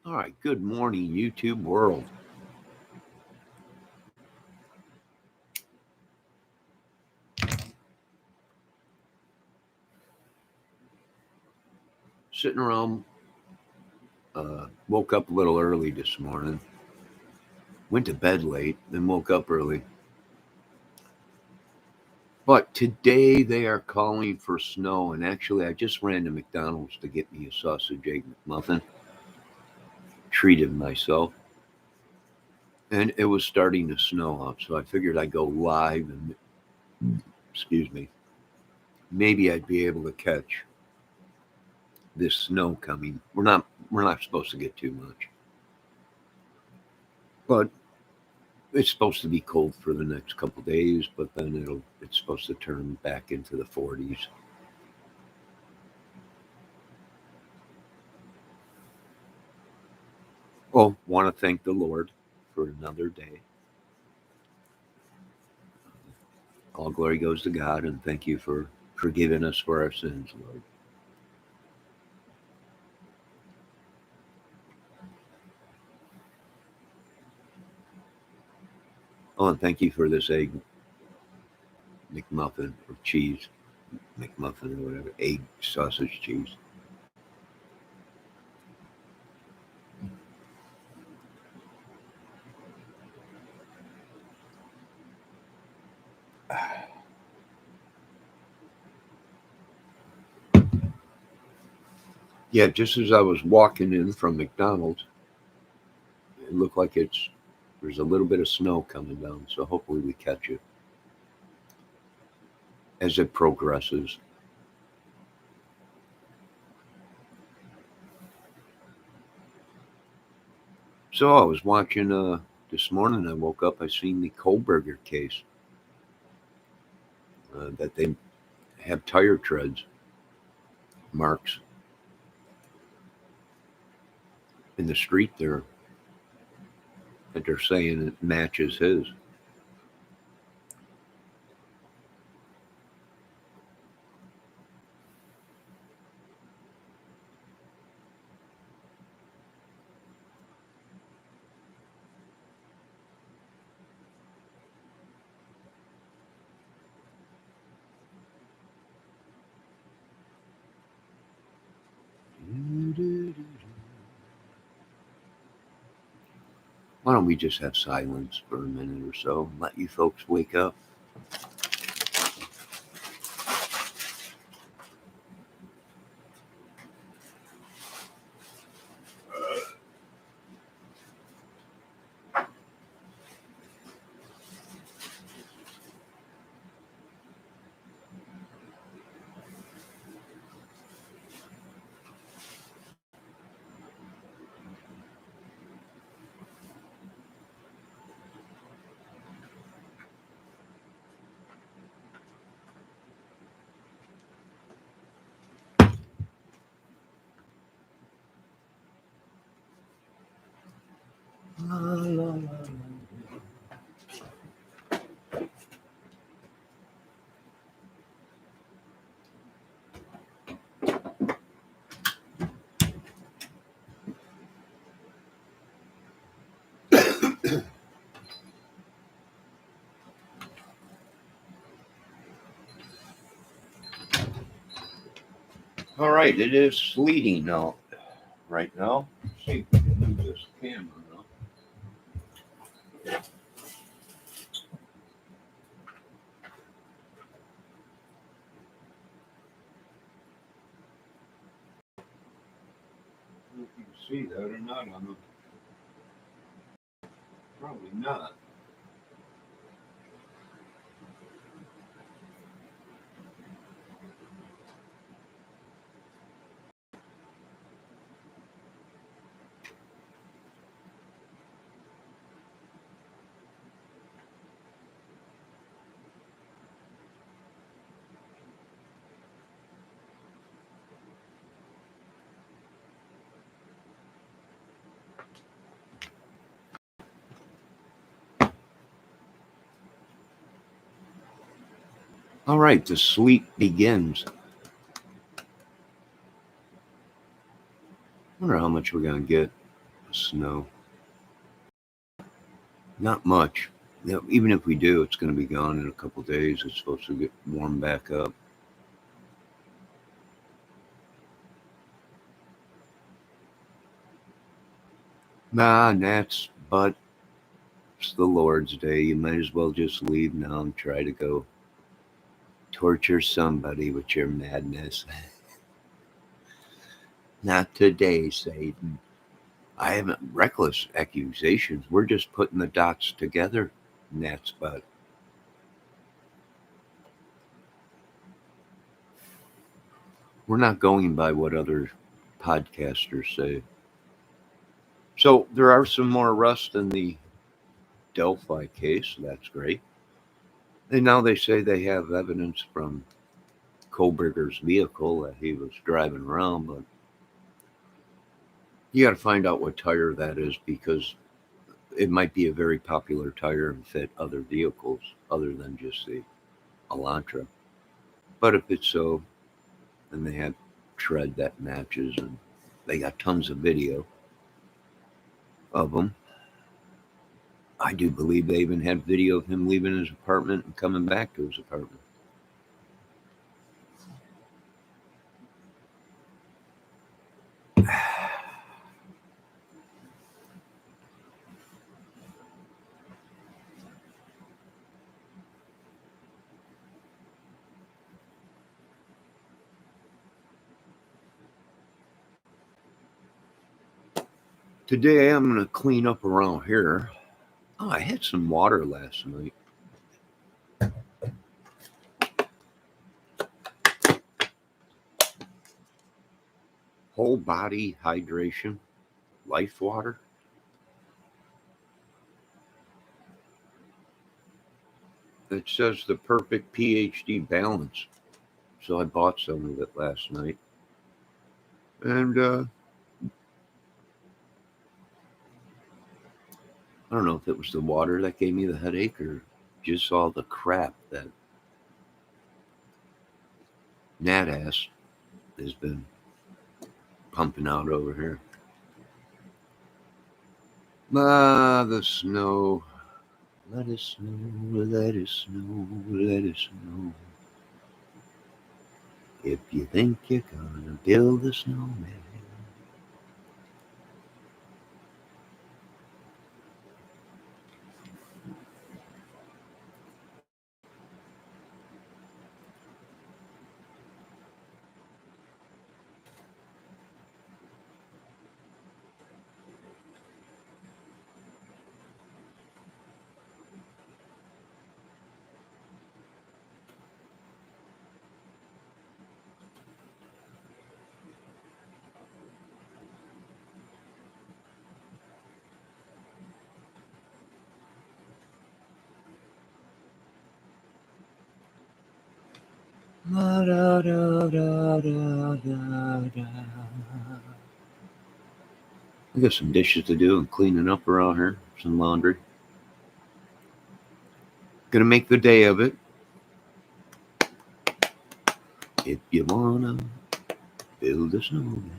All right, good morning, YouTube world. Sitting around, woke up a little early this morning, went to bed late, then woke up early. But today they are calling for snow, and actually, I just ran to McDonald's to get me a sausage egg McMuffin, treated myself, and it was starting to snow out, so I figured I'd go live and, excuse me, maybe I'd be able to catch this snow coming. We're not supposed to get too much, but it's supposed to be cold for the next couple of days, but then it's supposed to turn back into the 40s. Well, want to thank the Lord for another day. All glory goes to God, and thank you for forgiving us for our sins, Lord. Oh, and thank you for this egg McMuffin or cheese McMuffin or whatever, egg sausage cheese. Yeah, just as I was walking in from McDonald's, it looked like there's a little bit of snow coming down, so hopefully we catch it as it progresses. So I was watching this morning. I woke up. I seen the Kohlberger case that they have tire treads marks in the street there that they're saying it matches his. Why don't we just have silence for a minute or so and let you folks wake up? La, la, la. All right, it is sleeting out right now. Let's see if we can move this camera now. I don't know if you can see that or not on the. Probably not. All right, the sleet begins. Wonder how much we're gonna get. snow. Not much. Even if we do, it's going to be gone in a couple days. It's supposed to get warm back up. Nah, Nats, but it's the Lord's Day. You might as well just leave now and try to go torture somebody with your madness. Not today, Satan. I haven't reckless accusations. We're just putting the dots together, Nat's butt. We're not going by what other podcasters say. So there are some more arrests in the Delphi case. That's great. And now they say they have evidence from Koberger's vehicle that he was driving around, but you got to find out what tire that is because it might be a very popular tire and fit other vehicles other than just the Elantra. But if it's so, then they have tread that matches, and they got tons of video of them. I do believe they even had video of him leaving his apartment and coming back to his apartment. Today I'm going to clean up around here. Oh, I had some water last night. Whole body hydration, life water. It says the perfect PhD balance. So I bought some of it last night. And I don't know if it was the water that gave me the headache or just all the crap that Nat ass has been pumping out over here. The snow. Let it snow, let it snow, let it snow. If you think you're gonna build a snowman. La, da, da, da, da, da, da. I got some dishes to do and cleaning up around here, some laundry. Gonna make the day of it. If you wanna build a snowman.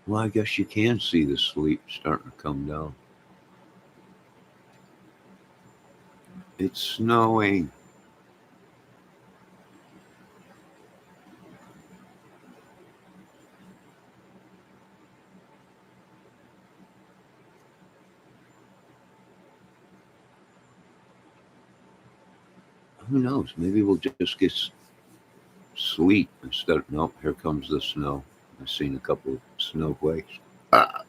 Well, I guess you can see the sleep starting to come down. It's snowing. Who knows? Maybe we'll just get sleet instead of. Nope, here comes the snow. I've seen a couple of snowflakes. Ah,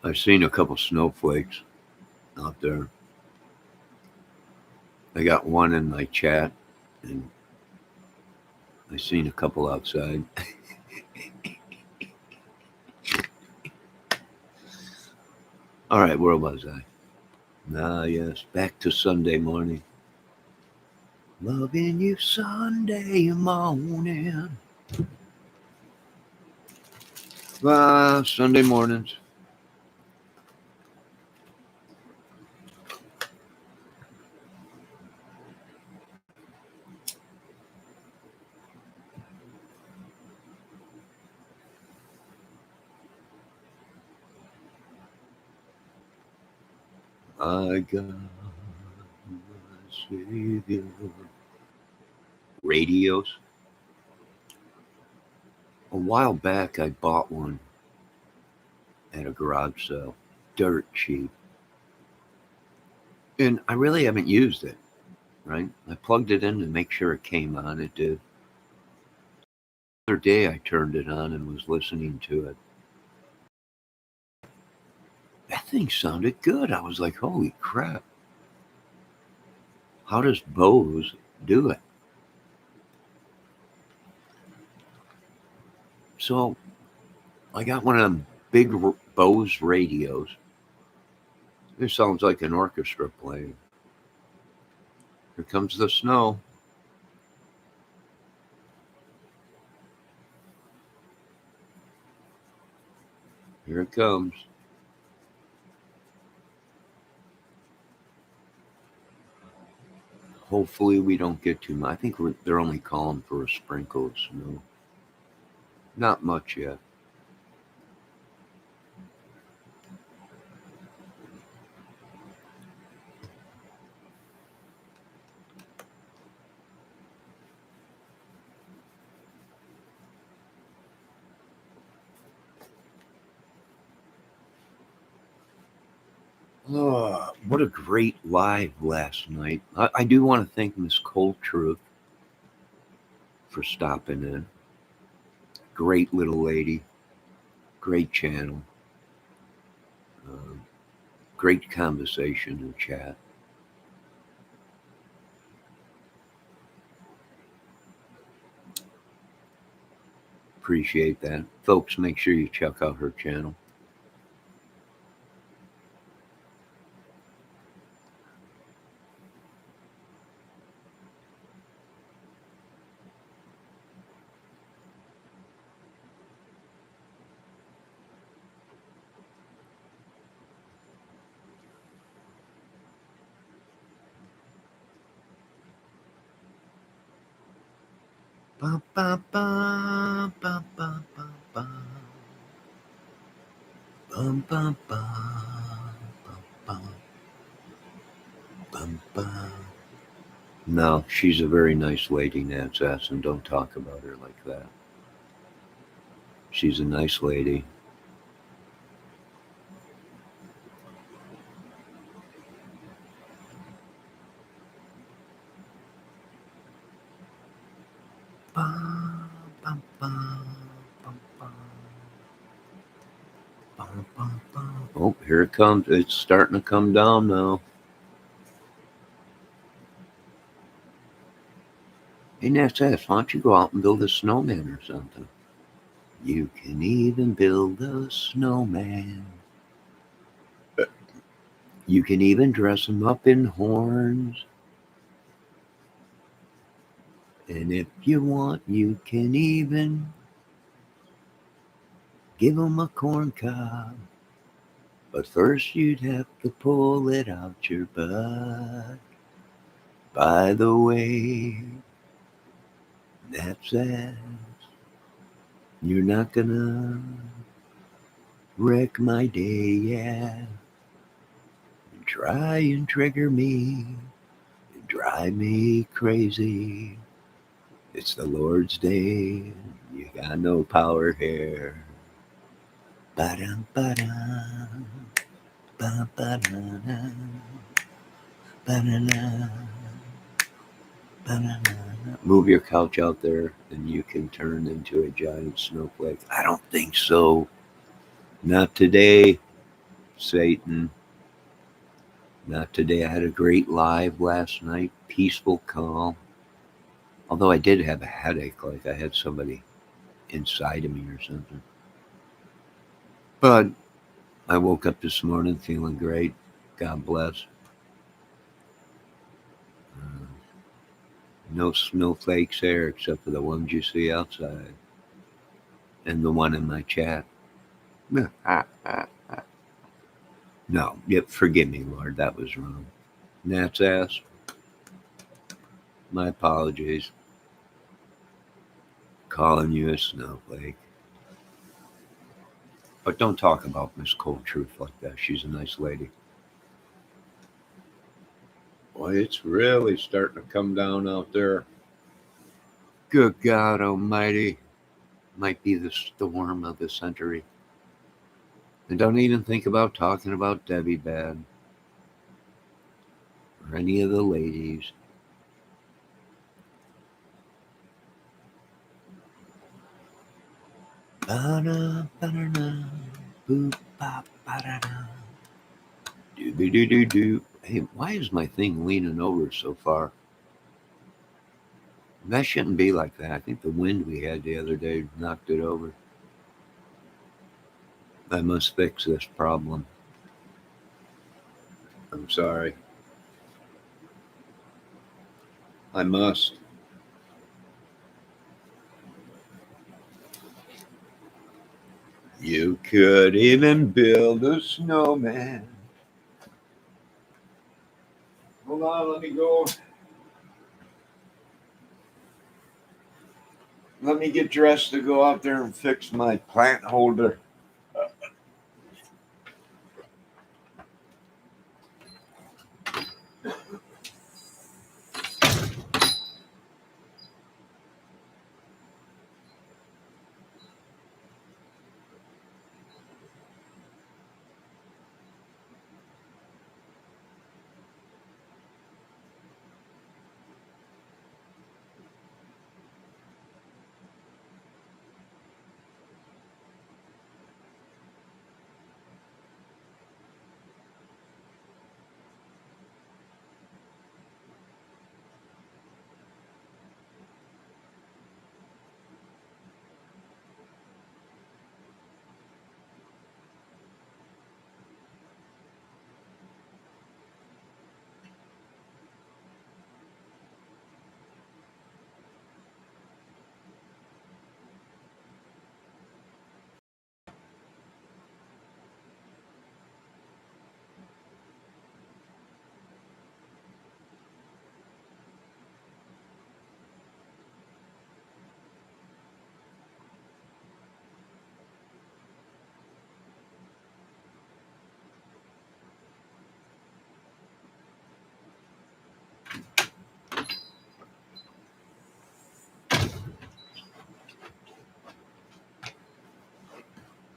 I've seen a couple snowflakes out there. I got one in my chat, and I've seen a couple outside. All right, where was I? Ah, yes, back to Sunday morning. Loving you Sunday morning. Sunday mornings. I got my Savior. Radios. A while back, I bought one at a garage sale, dirt cheap. And I really haven't used it, right? I plugged it in to make sure it came on. It did. The other day, I turned it on and was listening to it. That thing sounded good. I was like, holy crap. How does Bose do it? So I got one of them big Bose radios. It sounds like an orchestra playing. Here comes the snow. Here it comes. Hopefully we don't get too much. I think they're only calling for a sprinkle of snow. Not much yet. Oh, what a great live last night. I do want to thank Miss Cold Truth for stopping in. Great little lady. Great channel. Um, Great conversation and chat. Appreciate that. Folks, make sure you check out her channel. Ba, ba, ba, ba, ba, ba, ba. Bum, bum, bum, bum, bum, bum. No, she's a very nice lady, Nance Essen. Don't talk about her like that. She's a nice lady. Bum, bum, bum, bum, bum, bum, bum, bum. Oh, here it comes. It's starting to come down now. Hey, Nance Essen, why don't you go out and build a snowman or something? You can even build a snowman. You can even dress him up in horns. And if you want, you can even give him a corn cob. But first you'd have to pull it out your butt. By the way, that's that. You're not gonna wreck my day, yeah. Try and trigger me, drive me crazy. It's the Lord's day, you got no power here. Ba-dum, ba-dum, ba-ba-da-dum, ba-da-da, ba-da-da. Move your couch out there and you can turn into a giant snowflake. I don't think so. Not today, Satan. Not today. I had a great live last night, peaceful, calm. Although I did have a headache, like I had somebody inside of me or something. But I woke up this morning feeling great. God bless. Uh, no snowflakes there except for the ones you see outside and the one in my chat. No, yep, forgive me, Lord, that was wrong. Nat's ass, my apologies. Calling you a snowflake. But don't talk about Miss Cold Truth like that. She's a nice lady. Boy, it's really starting to come down out there. Good God Almighty. Might be the storm of the century. And don't even think about talking about Debbie Bad or any of the ladies. Ba-da, ba-da-da, boop, bop, ba-da-da. Do-do-do-do-do. Hey, why is my thing leaning over so far? That shouldn't be like that. I think the wind we had the other day knocked it over. I must fix this problem. I'm sorry. I must. You could even build a snowman. Hold on, let me go. Let me get dressed to go out there and fix my plant holder.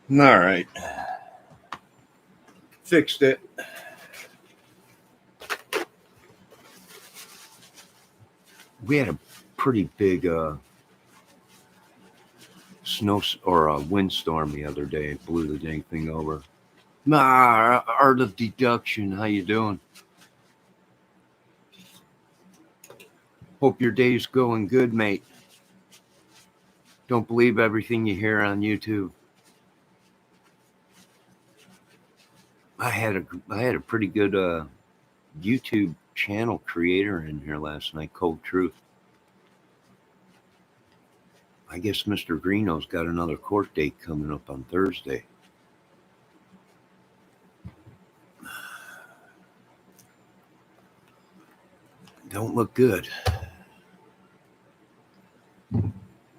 All right. Fixed it. We had a pretty big snow or a windstorm the other day. It blew the dang thing over. Art of deduction. How you doing? Hope your day's going good, mate. Don't believe everything you hear on YouTube. I had a pretty good YouTube channel creator in here last night, Cold Truth. I guess Mr. Greeno's got another court date coming up on Thursday. Don't look good.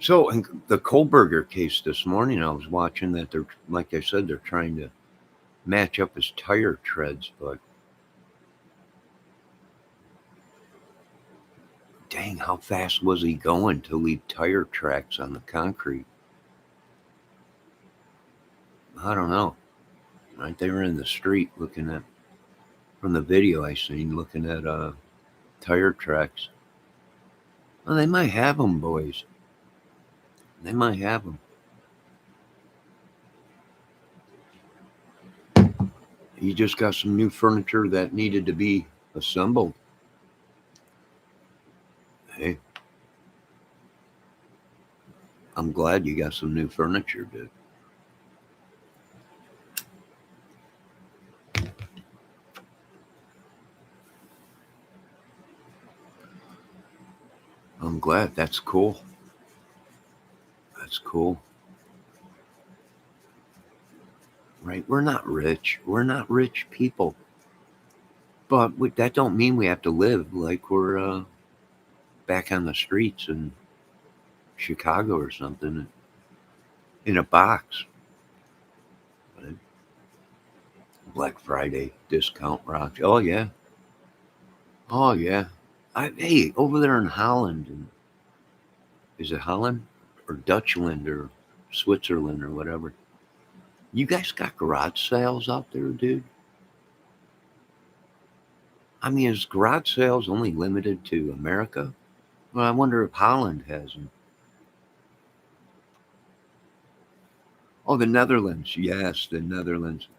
So in the Kohlberger case this morning, I was watching that they're, like I said, they're trying to match up his tire treads, but dang, how fast was he going to leave tire tracks on the concrete? I don't know. Right, they were in the street looking at, from the video I seen, looking at tire tracks. Well, they might have them, boys. They might have them. You just got some new furniture that needed to be assembled. Hey, I'm glad you got some new furniture, dude. I'm glad. That's cool. That's cool. Right? We're not rich. We're not rich people. But that don't mean we have to live like we're back on the streets in Chicago or something in a box. Right? Black Friday discount rocks. Oh yeah. Oh yeah. Hey, over there in Holland, and is it Holland or Dutchland or Switzerland or whatever? You guys got garage sales out there, dude? I mean, is garage sales only limited to America? Well, I wonder if Holland has them. Oh, the Netherlands. Yes, the Netherlands.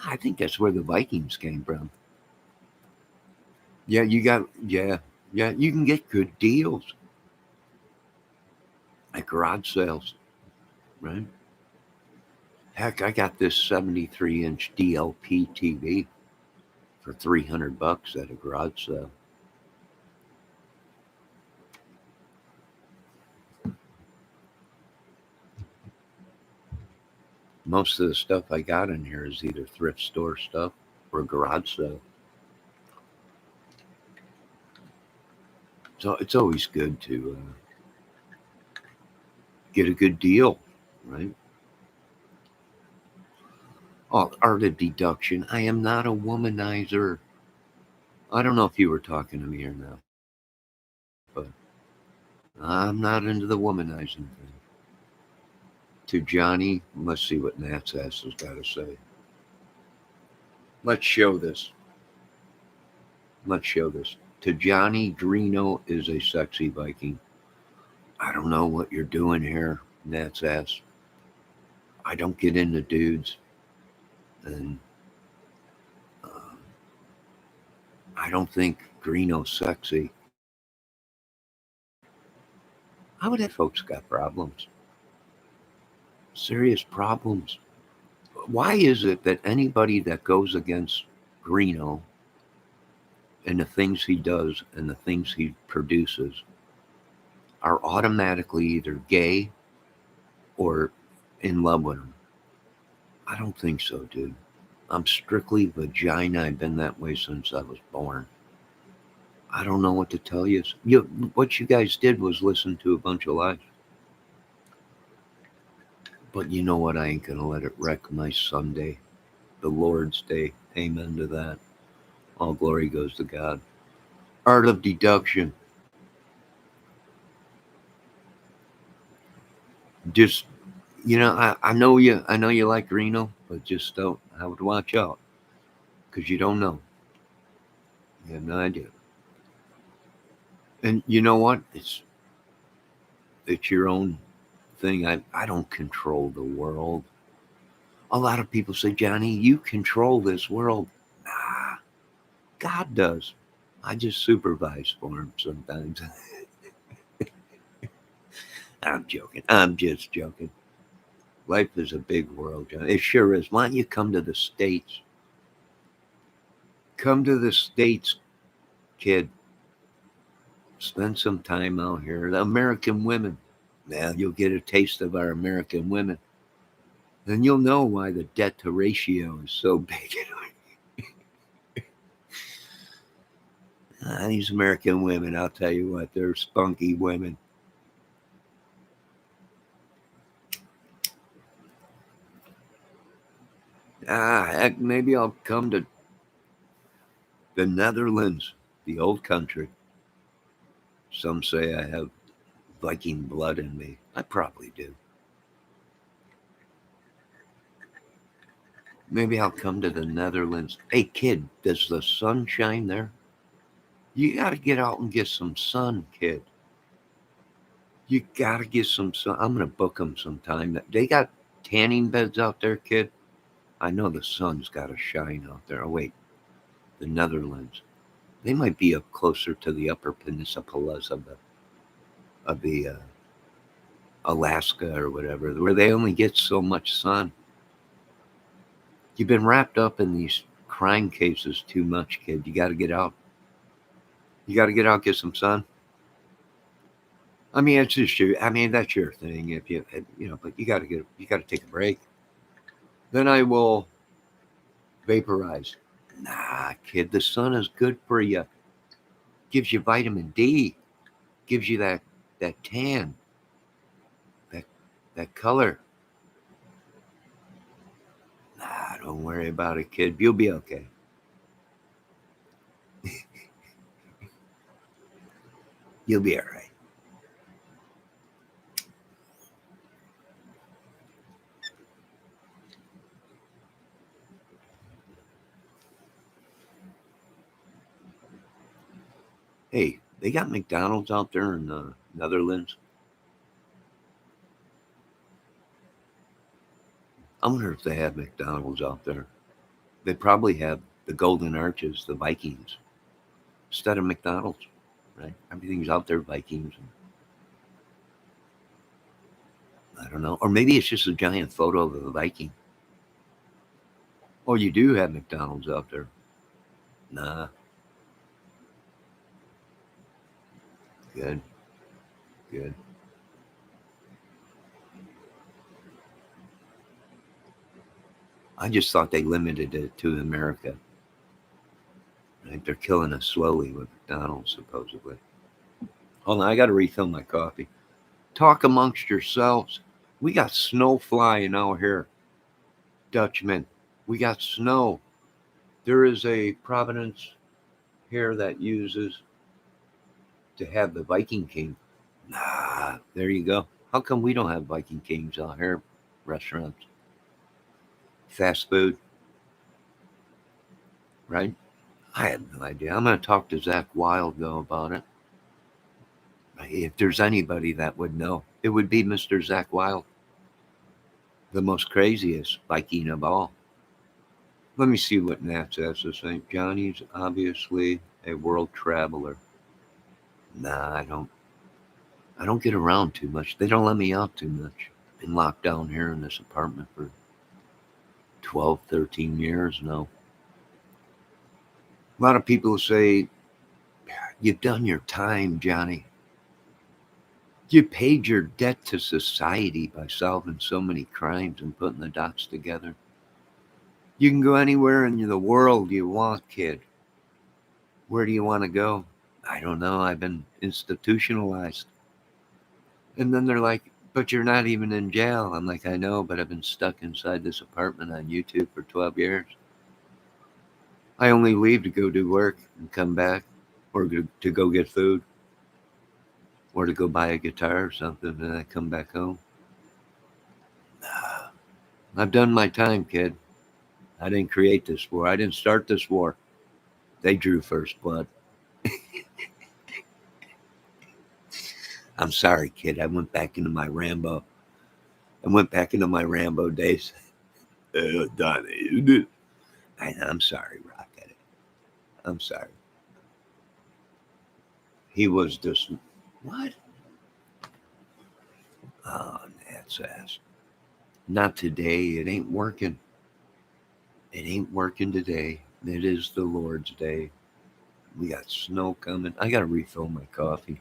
I think that's where the Vikings came from. Yeah, yeah, you can get good deals at garage sales, right? Heck, I got this 73-inch DLP TV for $300 at a garage sale. Most of the stuff I got in here is either thrift store stuff or garage sale. So it's always good to get a good deal, right? Oh, art of deduction. I am not a womanizer. I don't know if you were talking to me or not, but I'm not into the womanizing thing. To Johnny, let's see what Nat's ass has got to say. Let's show this. Let's show this. To Johnny, Drino is a sexy Viking. I don't know what you're doing here, Nat's ass. I don't get into dudes, and uh, I don't think Drino's sexy. How would that folks got problems? Serious problems. Why is it that anybody that goes against Greeno and the things he does and the things he produces are automatically either gay or in love with him? I don't think so, dude. I'm strictly vagina. I've been that way since I was born. I don't know what to tell you. What you guys did was listen to a bunch of lies. But you know what? I ain't going to let it wreck my Sunday, the Lord's Day. Amen to that. All glory goes to God. Art of deduction. Just, I know you like Reno, but just don't. I would watch out because you don't know. You have no idea. And you know what? It's your own thing. I don't control the world. A lot of people say, Johnny, you control this world. Nah, God does. I just supervise for him sometimes. I'm joking. I'm just joking. Life is a big world, John. It sure is. Why don't you come to the States? Come to the States, kid. Spend some time out here. The American women. Now you'll get a taste of our American women. Then you'll know why the debt to ratio is so big. These American women, I'll tell you what, they're spunky women. Heck, maybe I'll come to the Netherlands, the old country. Some say I have Viking blood in me. I probably do. Maybe I'll come to the Netherlands. Hey, kid, does the sun shine there? You got to get out and get some sun, kid. You got to get some sun. I'm going to book them sometime. They got tanning beds out there, kid. I know the sun's got to shine out there. Oh, wait, the Netherlands. They might be up closer to the upper peninsulas of the Alaska or whatever, where they only get so much sun. You've been wrapped up in these crime cases too much, kid. You got to get out. You got to get out, get some sun. I mean, it's just you. I mean, that's your thing. If but you got to you got to take a break. Then I will vaporize. Nah, kid, the sun is good for you. Gives you vitamin D. Gives you that tan, that that color. Nah, don't worry about it, kid. You'll be okay. You'll be all right. Hey, they got McDonald's out there in the Netherlands. I wonder if they have McDonald's out there. They probably have the Golden Arches, the Vikings, instead of McDonald's, right? Everything's out there, Vikings. I don't know. Or maybe it's just a giant photo of a Viking. Oh, you do have McDonald's out there. Nah, good, good. I just thought they limited it to America. Right? They're killing us slowly with McDonald's, supposedly. Hold on, I got to refill my coffee. Talk amongst yourselves. We got snow flying out here, Dutchman. We got snow. There is a Providence here that uses to have the Viking King. Nah, there you go. How come we don't have Viking Kings out here? Restaurants, fast food, right? I have no idea. I'm going to talk to Zach Wild though about it. If there's anybody that would know, it would be Mr. Zach Wild, the most craziest Viking of all. Let me see what Nat says to St. Johnny's obviously a world traveler. Nah, I don't. I don't get around too much. They don't let me out too much. Been locked down here in this apartment for 12, 13 years now. A lot of people say, you've done your time, Johnny. You paid your debt to society by solving so many crimes and putting the dots together. You can go anywhere in the world you want, kid. Where do you want to go? I don't know. I've been institutionalized. And then they're like, but you're not even in jail. I'm like, I know, but I've been stuck inside this apartment on YouTube for 12 years. I only leave to go do work and come back, or to go get food, or to go buy a guitar or something, and I come back home. Nah, I've done my time, kid. I didn't create this war. I didn't start this war. They drew first blood. I'm sorry, kid. I went back into my Rambo. I went back into my Rambo days. Donnie, I'm sorry, Rocket. I'm sorry. He was just what? Oh, that's ass. Not today. It ain't working. It ain't working today. It is the Lord's day. We got snow coming. I gotta refill my coffee.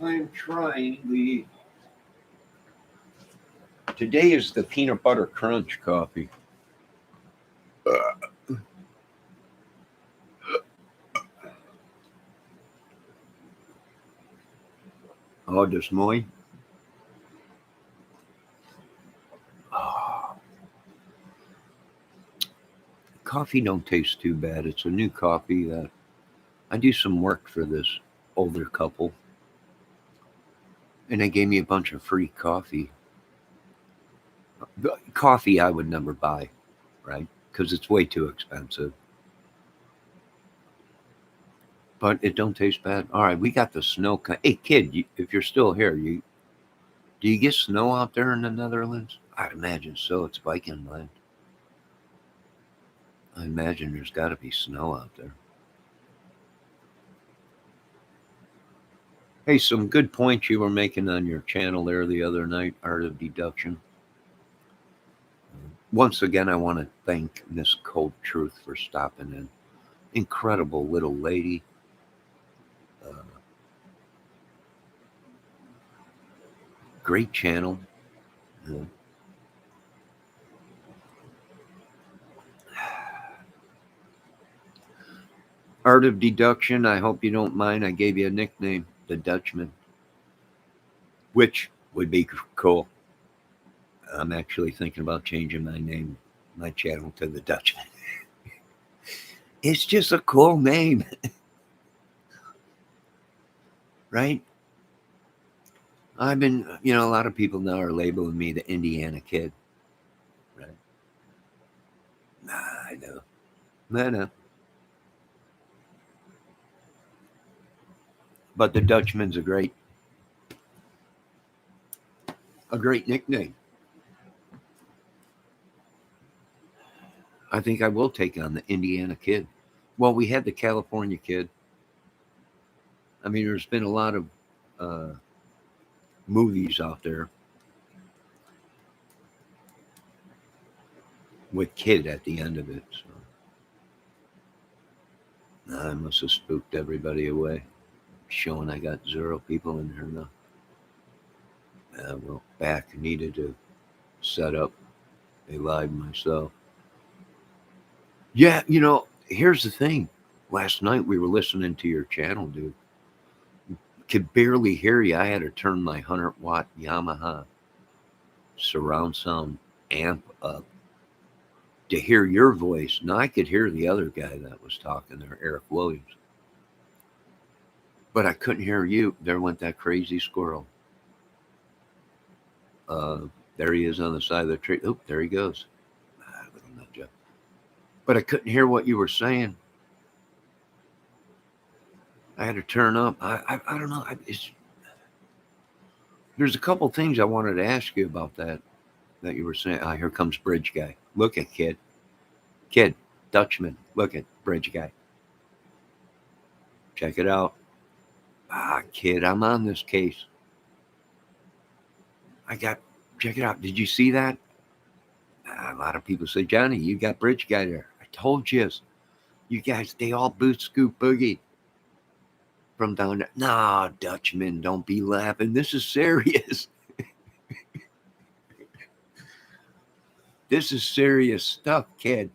I'm trying the. Today is the peanut butter crunch coffee. Oh, this moi. Oh, coffee don't taste too bad. It's a new coffee that I do some work for this older couple, and they gave me a bunch of free coffee. The coffee I would never buy, right? Because it's way too expensive. But it don't taste bad. All right, we got the snow. Hey, kid, if you're still here, do you get snow out there in the Netherlands? I'd imagine so. It's Viking land. I imagine there's got to be snow out there. Hey, some good points you were making on your channel there the other night, Art of Deduction. Once again, I want to thank Miss Cold Truth for stopping in. Incredible little lady. Uh, Great channel. Uh, Art of Deduction, I hope you don't mind. I gave you a nickname, the Dutchman, which would be cool. I'm actually thinking about changing my name, my channel to the Dutchman. It's just a cool name, right? I've been, a lot of people now are labeling me the Indiana kid, right? Nah, I know. I know. But the Dutchman's a great nickname. I think I will take on the Indiana kid. Well, we had the California kid. I mean, there's been a lot of uh, movies out there with kid at the end of it. So I must have spooked everybody away, showing I got 0 people in here now. Well, back needed to set up a live myself. Yeah, here's the thing. Last night we were listening to your channel, dude. Could barely hear you. I had to turn my 100-watt Yamaha surround sound amp up to hear your voice. Now I could hear the other guy that was talking there, Eric Williams, but I couldn't hear you. There went that crazy squirrel. Uh, there he is on the side of the tree. Oh, there he goes. Little nut job. But I couldn't hear what you were saying. I had to turn up. I don't know. There's a couple things I wanted to ask you about that you were saying. Ah, here comes Bridge Guy. Look at kid, Dutchman. Look at Bridge Guy. Check it out. Ah, kid, I'm on this case. Check it out. Did you see that? A lot of people say, Johnny, you got Bridge Guy there. I told you. You guys, they all boot scoop boogie from down there. Nah, Dutchman, don't be laughing. This is serious. This is serious stuff, kid.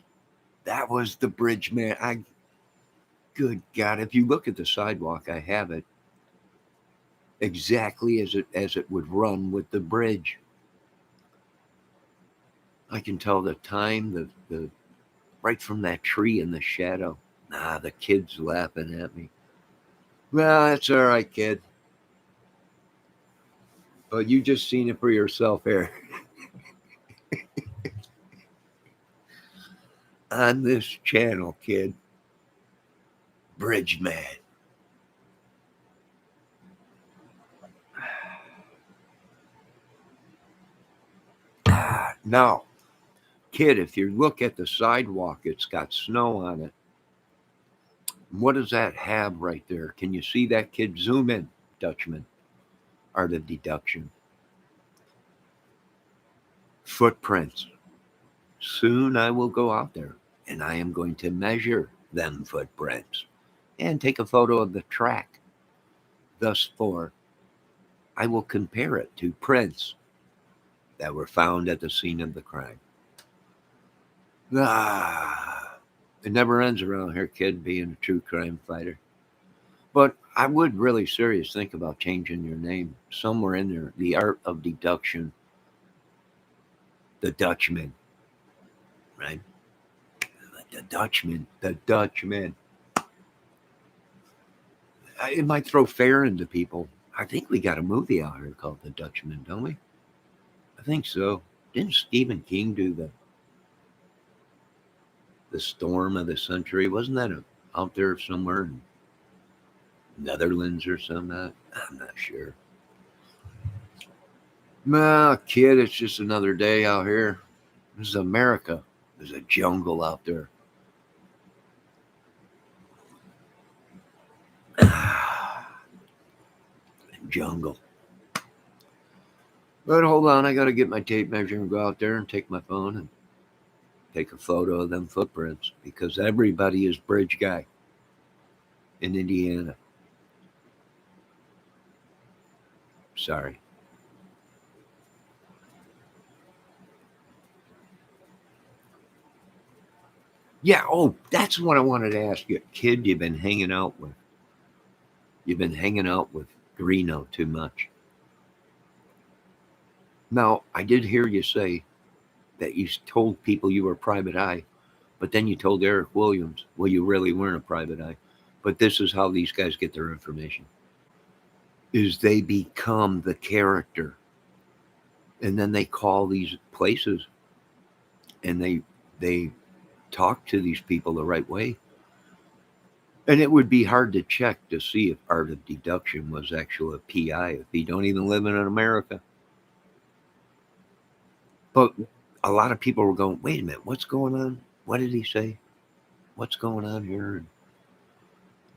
That was the bridge man. Good God, if you look at the sidewalk, I have it exactly as it would run with the bridge. I can tell the time, the right from that tree in the shadow. Nah, the kid's laughing at me. Well, that's all right, kid. But you just seen it for yourself here. On this channel, kid. Bridge man. Now, kid, if you look at the sidewalk, it's got snow on it. What does that have right there? Can you see that, kid? Zoom in, Dutchman. Art of Deduction. Footprints. Soon I will go out there and I am going to measure them footprints and take a photo of the track. Thus far, I will compare it to prints that were found at the scene of the crime. It never ends around here, kid, being a true crime fighter. But I would really serious think about changing your name somewhere in there. The art of deduction, the Dutchman, right? The Dutchman, the Dutchman. It might throw fear into people. I think we got a movie out here called The Dutchman, don't we? I think so. Didn't Stephen King do the Storm of the Century? Wasn't that out there somewhere in Netherlands or something? I'm not sure. Nah, kid, it's just another day out here. This is America. There's a jungle out there. Jungle. But hold on, I got to get my tape measure and go out there and take my phone and take a photo of them footprints because everybody is bridge guy in Indiana. Sorry. Yeah, oh, that's what I wanted to ask you. Kid, you've been hanging out with Greeno too much. Now, I did hear you say that you told people you were a private eye, but then you told Eric Williams, well, you really weren't a private eye. But this is how these guys get their information. Is they become the character. And then they call these places and they talk to these people the right way. And it would be hard to check to see if art of deduction was actually a PI if he don't even live in America. But a lot of people were going, wait a minute, what's going on? What did he say? What's going on here? And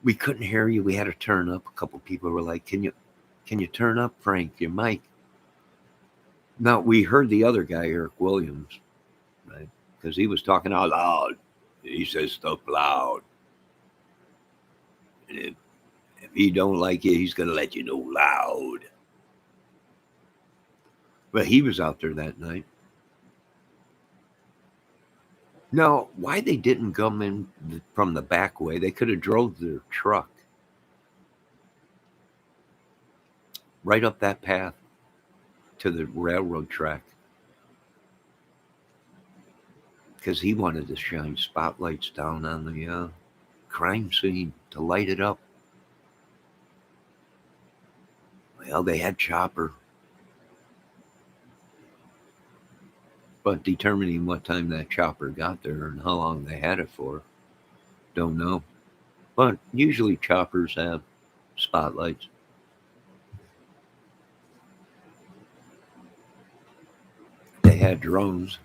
we couldn't hear you. We had to turn up. A couple people were like, can you turn up, Frank, your mic? Now, we heard the other guy, Eric Williams, right? Because he was talking out loud. He says stuff loud. And if he don't like it, he's going to let you know loud. But he was out there that night. Now, why they didn't come in from the back way, they could have drove their truck right up that path to the railroad track. Because he wanted to shine spotlights down on the crime scene to light it up. Well, they had chopper. But determining what time that chopper got there and how long they had it for, don't know. But usually choppers have spotlights. They had drones.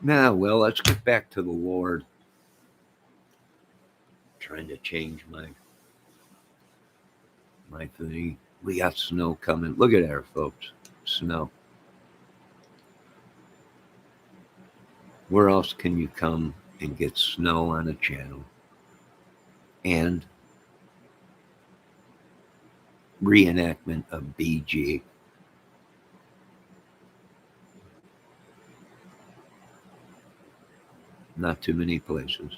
Now, well, let's get back to the Lord. Trying to change my thing. We got snow coming. Look at there, folks. Snow. Where else can you come and get snow on a channel and reenactment of BG? Not too many places.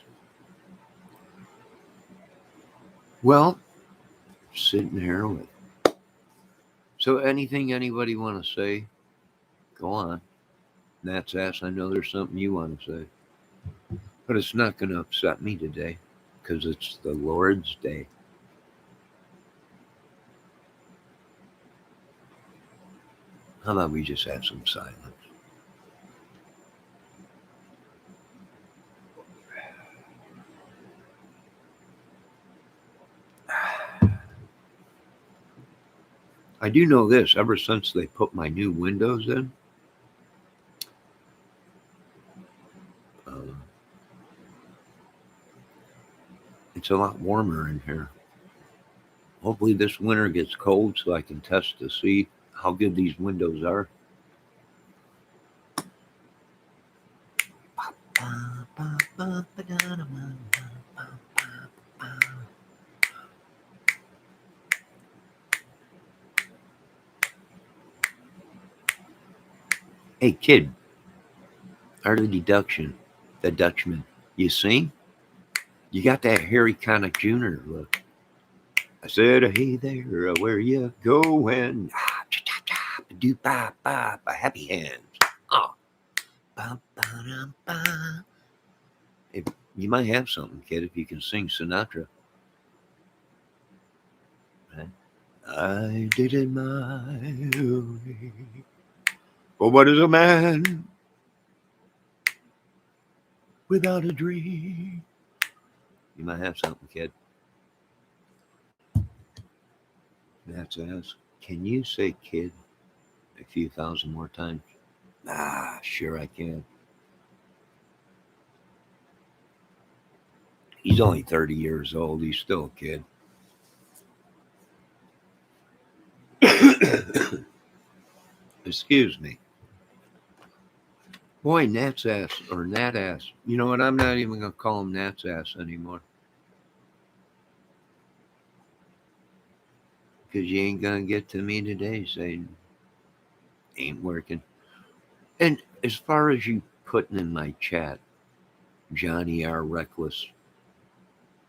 Well, sitting here with. So anything anybody want to say? Go on. Nat's ass, I know there's something you want to say. But it's not going to upset me today because it's the Lord's Day. How about we just have some silence? I do know this, ever since they put my new windows in, it's a lot warmer in here. Hopefully this winter gets cold so I can test to see how good these windows are. Hey, kid, art of deduction, the Dutchman. You sing? You got that Harry Connick Jr. look. I said, hey there, where you going? Ah, cha-cha-cha, ba-do-ba-ba, happy hands. Oh, ba-ba-da-ba. If, you might have something, kid, if you can sing Sinatra. Right? I did it my way. But what is a man without a dream? You might have something, kid. That's ass. Can you say kid a few thousand more times? Ah, sure I can. He's only 30 years old. He's still a kid. Excuse me. Boy, Nat's ass or Nat ass. You know what? I'm not even going to call him Nat's ass anymore. Because you ain't going to get to me today saying, ain't working. And as far as you putting in my chat, Johnny R. Reckless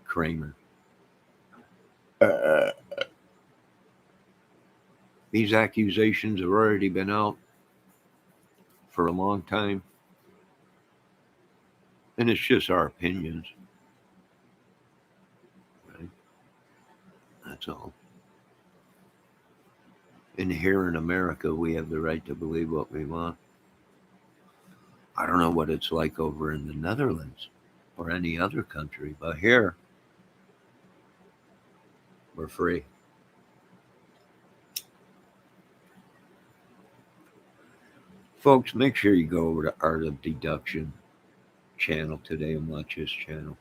Kramer, uh, these accusations have already been out for a long time. And it's just our opinions. Right? That's all. And here in America, we have the right to believe what we want. I don't know what it's like over in the Netherlands or any other country, but here we're free. Folks, make sure you go over to Art of Deduction channel today and watch his channel.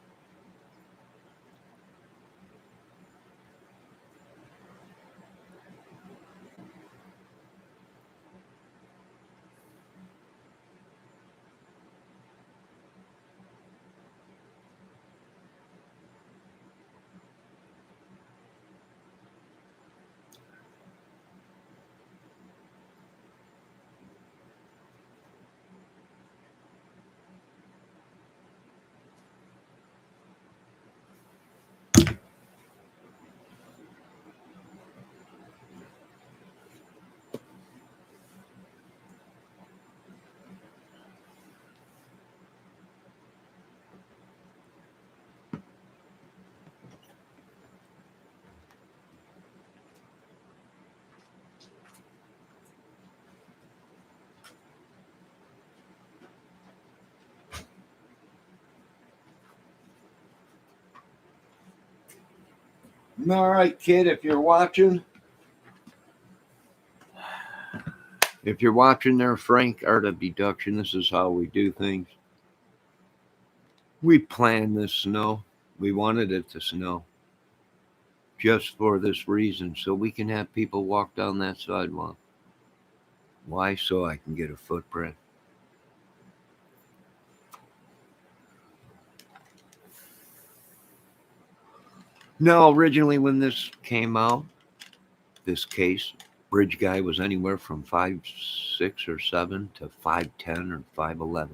All right, kid, if you're watching there, Frank, Art of Deduction, this is how we do things. We planned this snow. We wanted it to snow just for this reason, so we can have people walk down that sidewalk. Why? So I can get a footprint. No, originally when this came out, this case, bridge guy was anywhere from 5'6" or 7" to 5'10" or 5'11".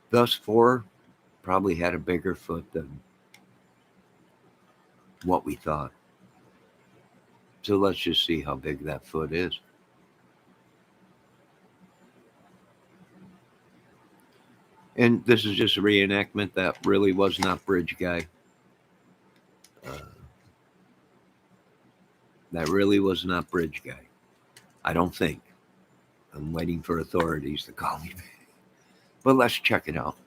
Thus, 4 probably had a bigger foot than what we thought. So let's just see how big that foot is. And this is just a reenactment. That really was not bridge guy. That really was not bridge guy. I don't think. I'm waiting for authorities to call me. But let's check it out.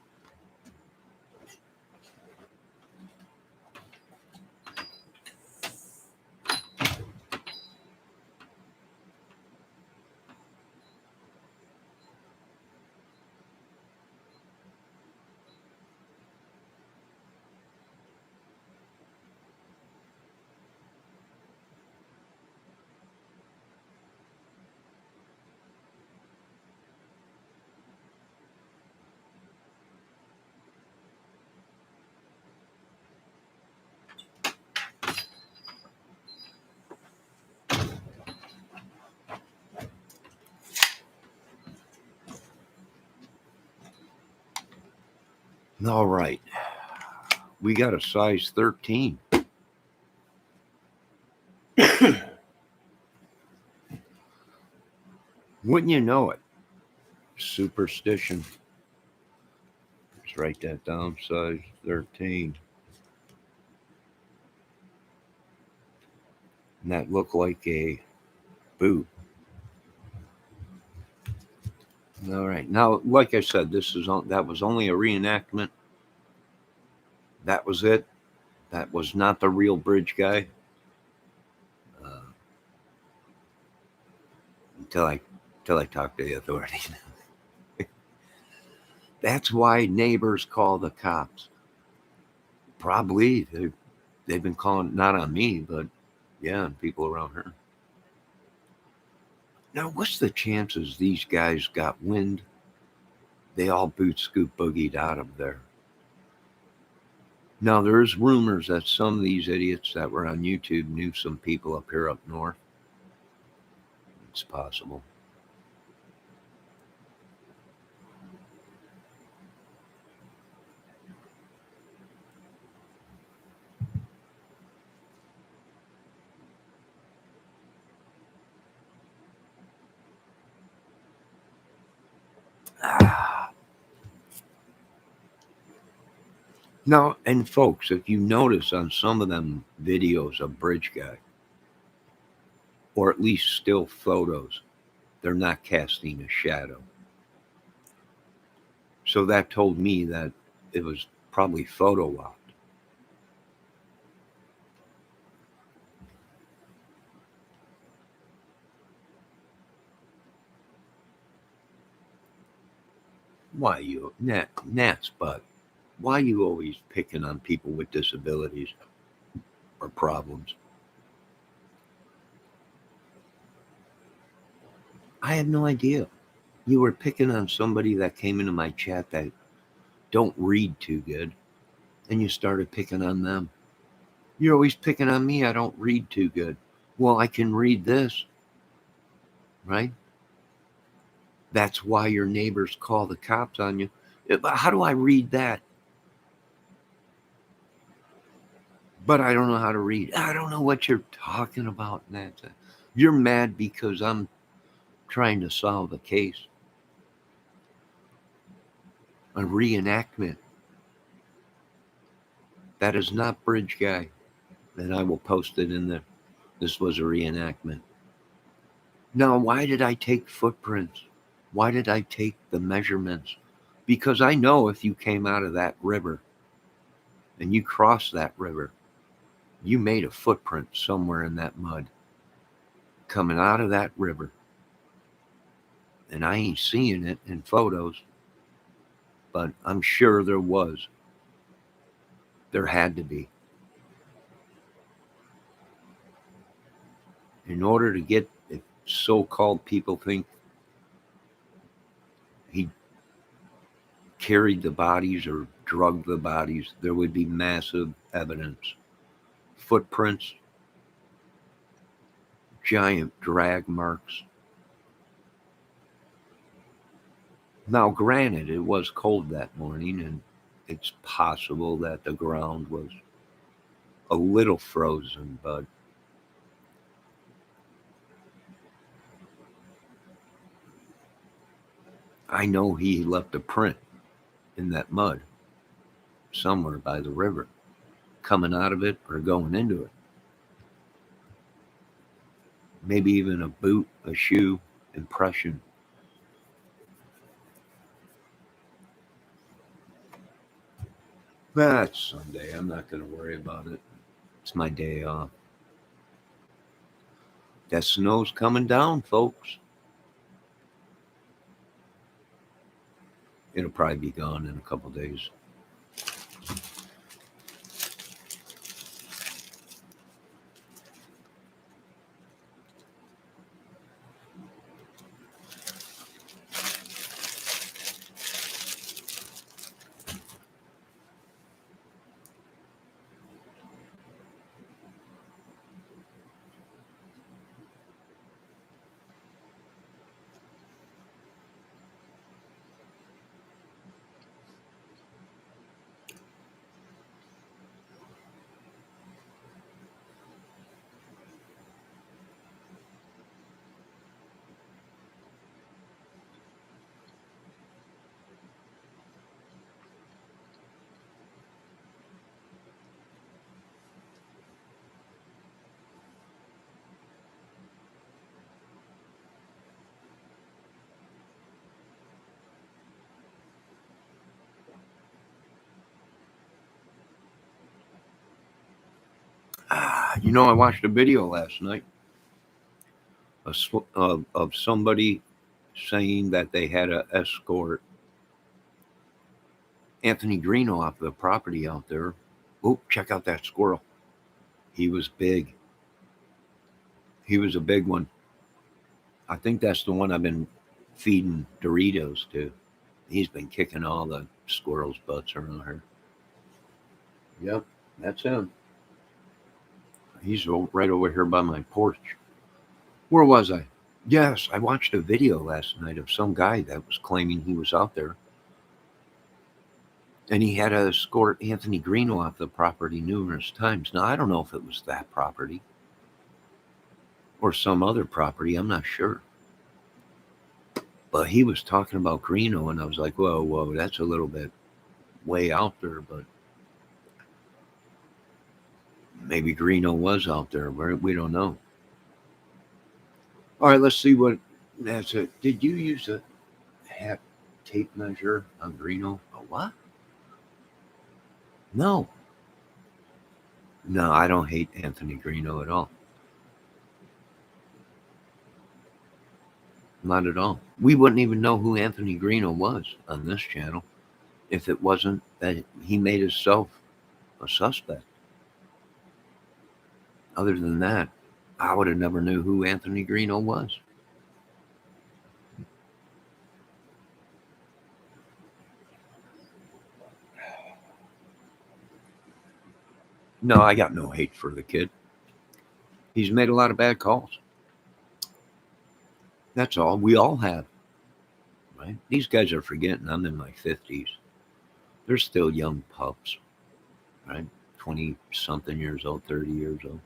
All right. We got a size 13. Wouldn't you know it? Superstition. Let's write that down. Size 13. And that looked like a boot. All right. Now, like I said, that was only a reenactment. That was it. That was not the real bridge guy. Uh, until I talk to the authorities. That's why neighbors call the cops. Probably they've been calling, not on me, but yeah, on people around her. Now, what's the chances these guys got wind? They all boot scoop boogied out of there. Now, there's rumors that some of these idiots that were on YouTube knew some people up here up north. It's possible. Ah. Now, and folks, if you notice on some of them videos of Bridge Guy, or at least still photos, they're not casting a shadow. So that told me that it was probably photo op. Why you, Nat's butt? Why you always picking on people with disabilities or problems? I had no idea. You were picking on somebody that came into my chat that don't read too good, and you started picking on them. You're always picking on me. I don't read too good. Well, I can read this, right? That's why your neighbors call the cops on you. How do I read that? But I don't know how to read. I don't know what you're talking about, Nat. You're mad because I'm trying to solve a case, a reenactment. That is not Bridge Guy. And I will post it in the. This was a reenactment. Now, why did I take footprints? Why did I take the measurements? Because I know if you came out of that river and you crossed that river, you made a footprint somewhere in that mud coming out of that river. And I ain't seeing it in photos, but I'm sure there was. There had to be. In order to get, if so-called people think he carried the bodies or drugged the bodies, there would be massive evidence. Footprints, giant drag marks. Now, granted, it was cold that morning, and it's possible that the ground was a little frozen, but I know he left a print in that mud somewhere by the river, coming out of it or going into it. Maybe even a boot, a shoe impression. That's Sunday. I'm not going to worry about it. It's my day off. That snow's coming down, folks. It'll probably be gone in a couple days. You know, I watched a video last night of somebody saying that they had to escort Anthony Greeno off the property out there. Oh, check out that squirrel. He was big. He was a big one. I think that's the one I've been feeding Doritos to. He's been kicking all the squirrels' butts around here. Yep, that's him. He's right over here by my porch. Where was I? Yes, I watched a video last night of some guy that was claiming he was out there. And he had to escort Anthony Greeno off the property numerous times. Now, I don't know if it was that property or some other property. I'm not sure. But he was talking about Greeno, and I was like, whoa, that's a little bit way out there. But maybe Greeno was out there. We don't know. All right, let's see what that's it. Did you use a tape measure on Greeno? A what? No. No, I don't hate Anthony Greeno at all. Not at all. We wouldn't even know who Anthony Greeno was on this channel if it wasn't that he made himself a suspect. Other than that, I would have never knew who Anthony Greeno was. No, I got no hate for the kid. He's made a lot of bad calls. That's all. We all have. Right? These guys are forgetting I'm in my 50s. They're still young pups. Right? 20-something years old, 30 years old.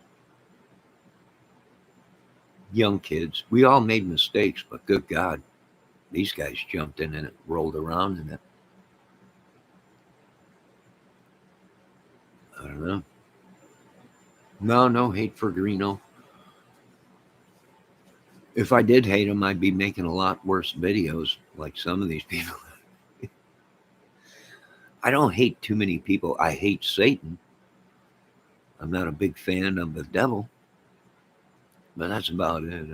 Young kids. We all made mistakes, but good God, these guys jumped in it, rolled around in it. I don't know. No hate for Greeno. If I did hate him, I'd be making a lot worse videos like some of these people. I don't hate too many people. I hate Satan. I'm not a big fan of the devil. But that's about it.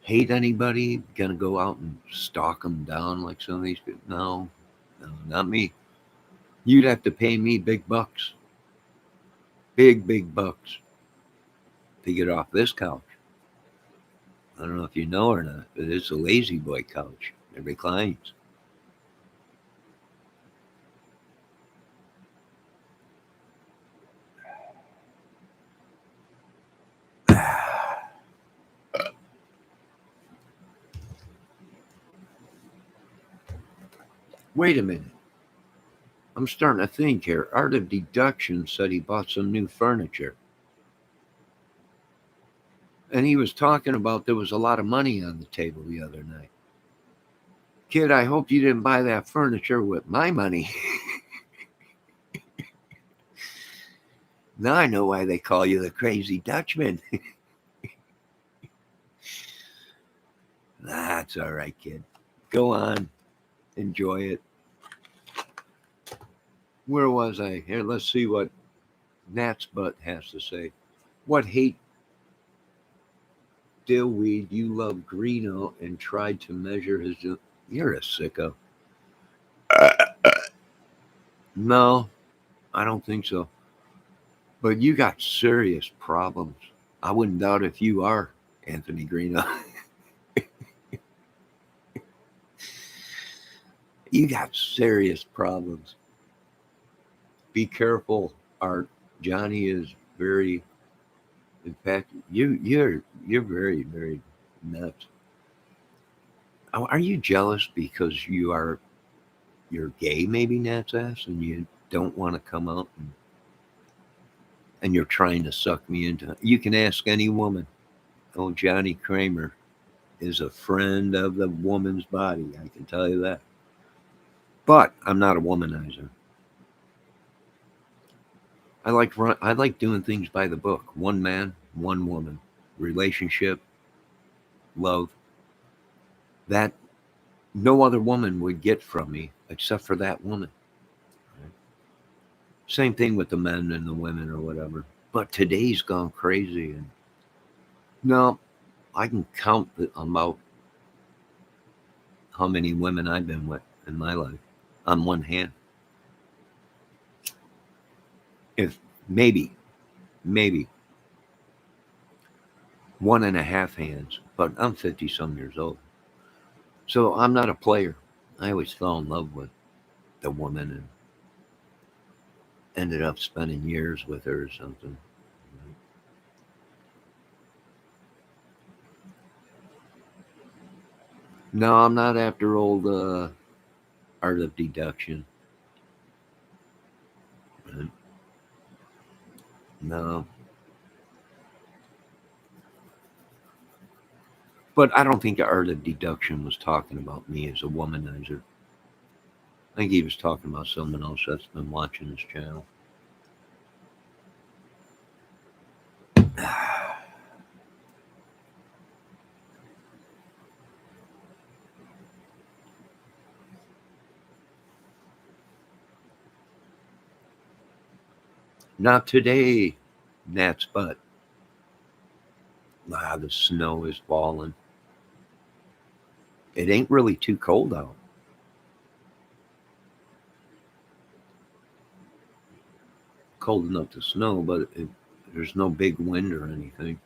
Hate anybody? Gonna go out and stalk them down like some of these people? No, not me. You'd have to pay me big bucks. Big bucks to get off this couch. I don't know if you know or not, but it's a lazy boy couch. It reclines. Wait a minute. I'm starting to think here. Art of Deduction said he bought some new furniture. And he was talking about there was a lot of money on the table the other night. Kid, I hope you didn't buy that furniture with my money. Now I know why they call you the crazy Dutchman. That's all right, kid. Go on. Enjoy it. Where was I? Here, let's see what Nat's butt has to say. What hate dillweed you love Greeno and tried to measure his... You're a sicko. No, I don't think so. But you got serious problems. I wouldn't doubt if you are Anthony Greeno. You got serious problems. Be careful, Art. Johnny is very... In fact, you're very, very nuts. Are you jealous because you're gay, maybe, Nat's ass, and you don't want to come out and you're trying to suck me into it? You can ask any woman. Oh, Johnny Kramer is a friend of the woman's body. I can tell you that. But I'm not a womanizer. I like doing things by the book. One man, one woman, relationship, love. That no other woman would get from me except for that woman. Right? Same thing with the men and the women or whatever. But today's gone crazy. And no, I can count about how many women I've been with in my life on one hand. If maybe one and a half hands, but I'm 50 some years old. So I'm not a player. I always fell in love with the woman and ended up spending years with her or something. No, I'm not after old art of deduction. No, but I don't think the art of deduction was talking about me as a womanizer. I think he was talking about someone else that's been watching this channel. Not today, Nat's butt. Ah, the snow is falling. It ain't really too cold out. Cold enough to snow, but there's no big wind or anything.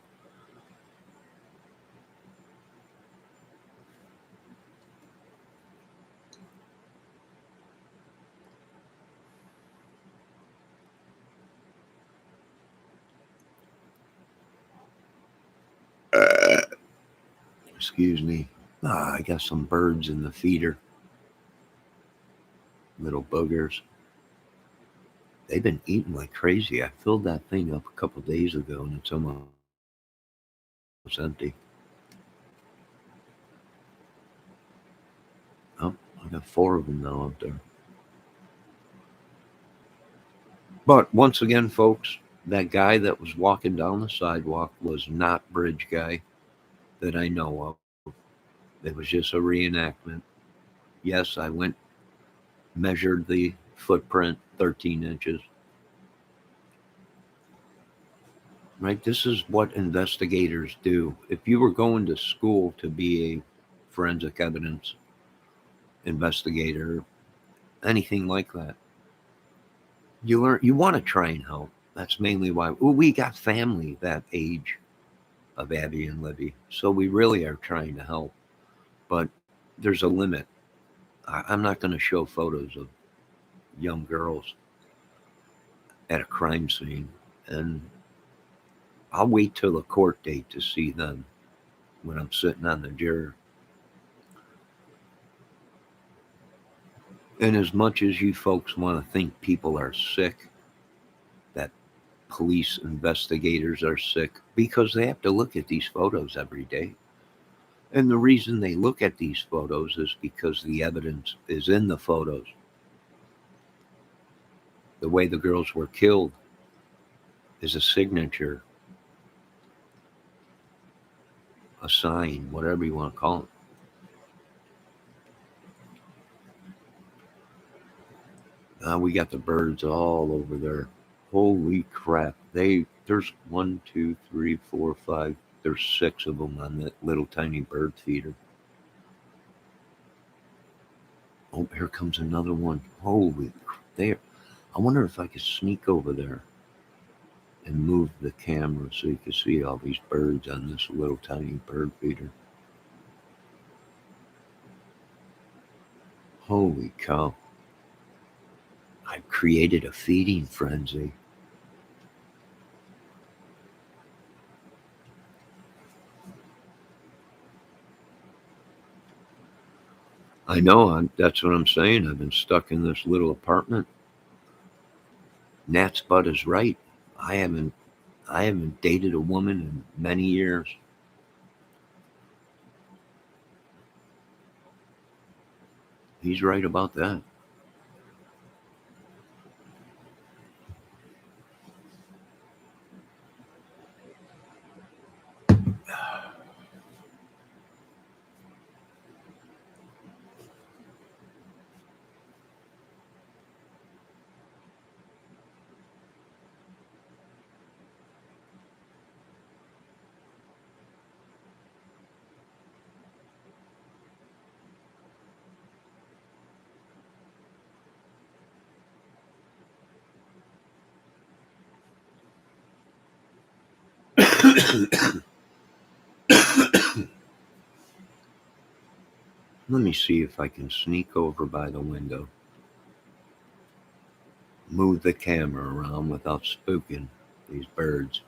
Excuse me. Ah, I got some birds in the feeder, little boogers. They've been eating like crazy. I filled that thing up a couple days ago and it's almost empty. Oh, I got four of them now out there. But once again, folks, that guy that was walking down the sidewalk was not Bridge Guy that I know of. It was just a reenactment. Yes, I went, measured the footprint, 13 inches. Right? This is what investigators do. If you were going to school to be a forensic evidence investigator, anything like that, you learn, you want to try and help. That's mainly why. Well, we got family that age of Abby and Libby, so we really are trying to help. But there's a limit. I'm not going to show photos of young girls at a crime scene, and I'll wait till the court date to see them when I'm sitting on the juror. And as much as you folks want to think people are sick, that police investigators are sick, because they have to look at these photos every day. And the reason they look at these photos is because the evidence is in the photos. The way the girls were killed is a signature, a sign, whatever you want to call it. We got the birds all over there. Holy crap. There's one, two, three, four, five. There's six of them on that little tiny bird feeder. Oh, here comes another one. Holy there. I wonder if I could sneak over there and move the camera so you can see all these birds on this little tiny bird feeder. Holy cow. I've created a feeding frenzy. I know, that's what I'm saying. I've been stuck in this little apartment. Nat's butt is right. I haven't I haven't dated a woman in many years. He's right about that. Let me see if I can sneak over by the window. Move the camera around without spooking these birds.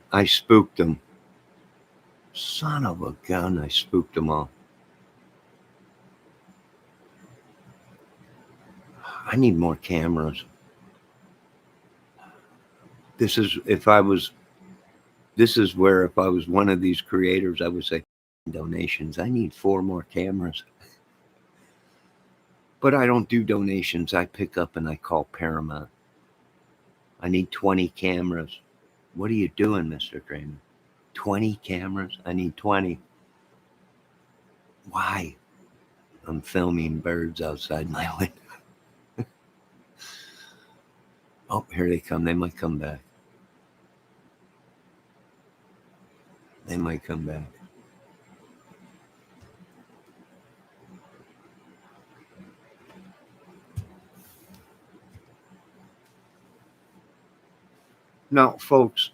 I spooked them. Son of a gun, I spooked them all. I need more cameras. This is where if I was one of these creators, I would say donations. I need 4 more cameras. But I don't do donations. I pick up and I call Paramount. I need 20 cameras. What are you doing, Mr. Kramer? 20 cameras? I need 20. Why? I'm filming birds outside my window. Oh, here they come. They might come back. They might come back. Now, folks,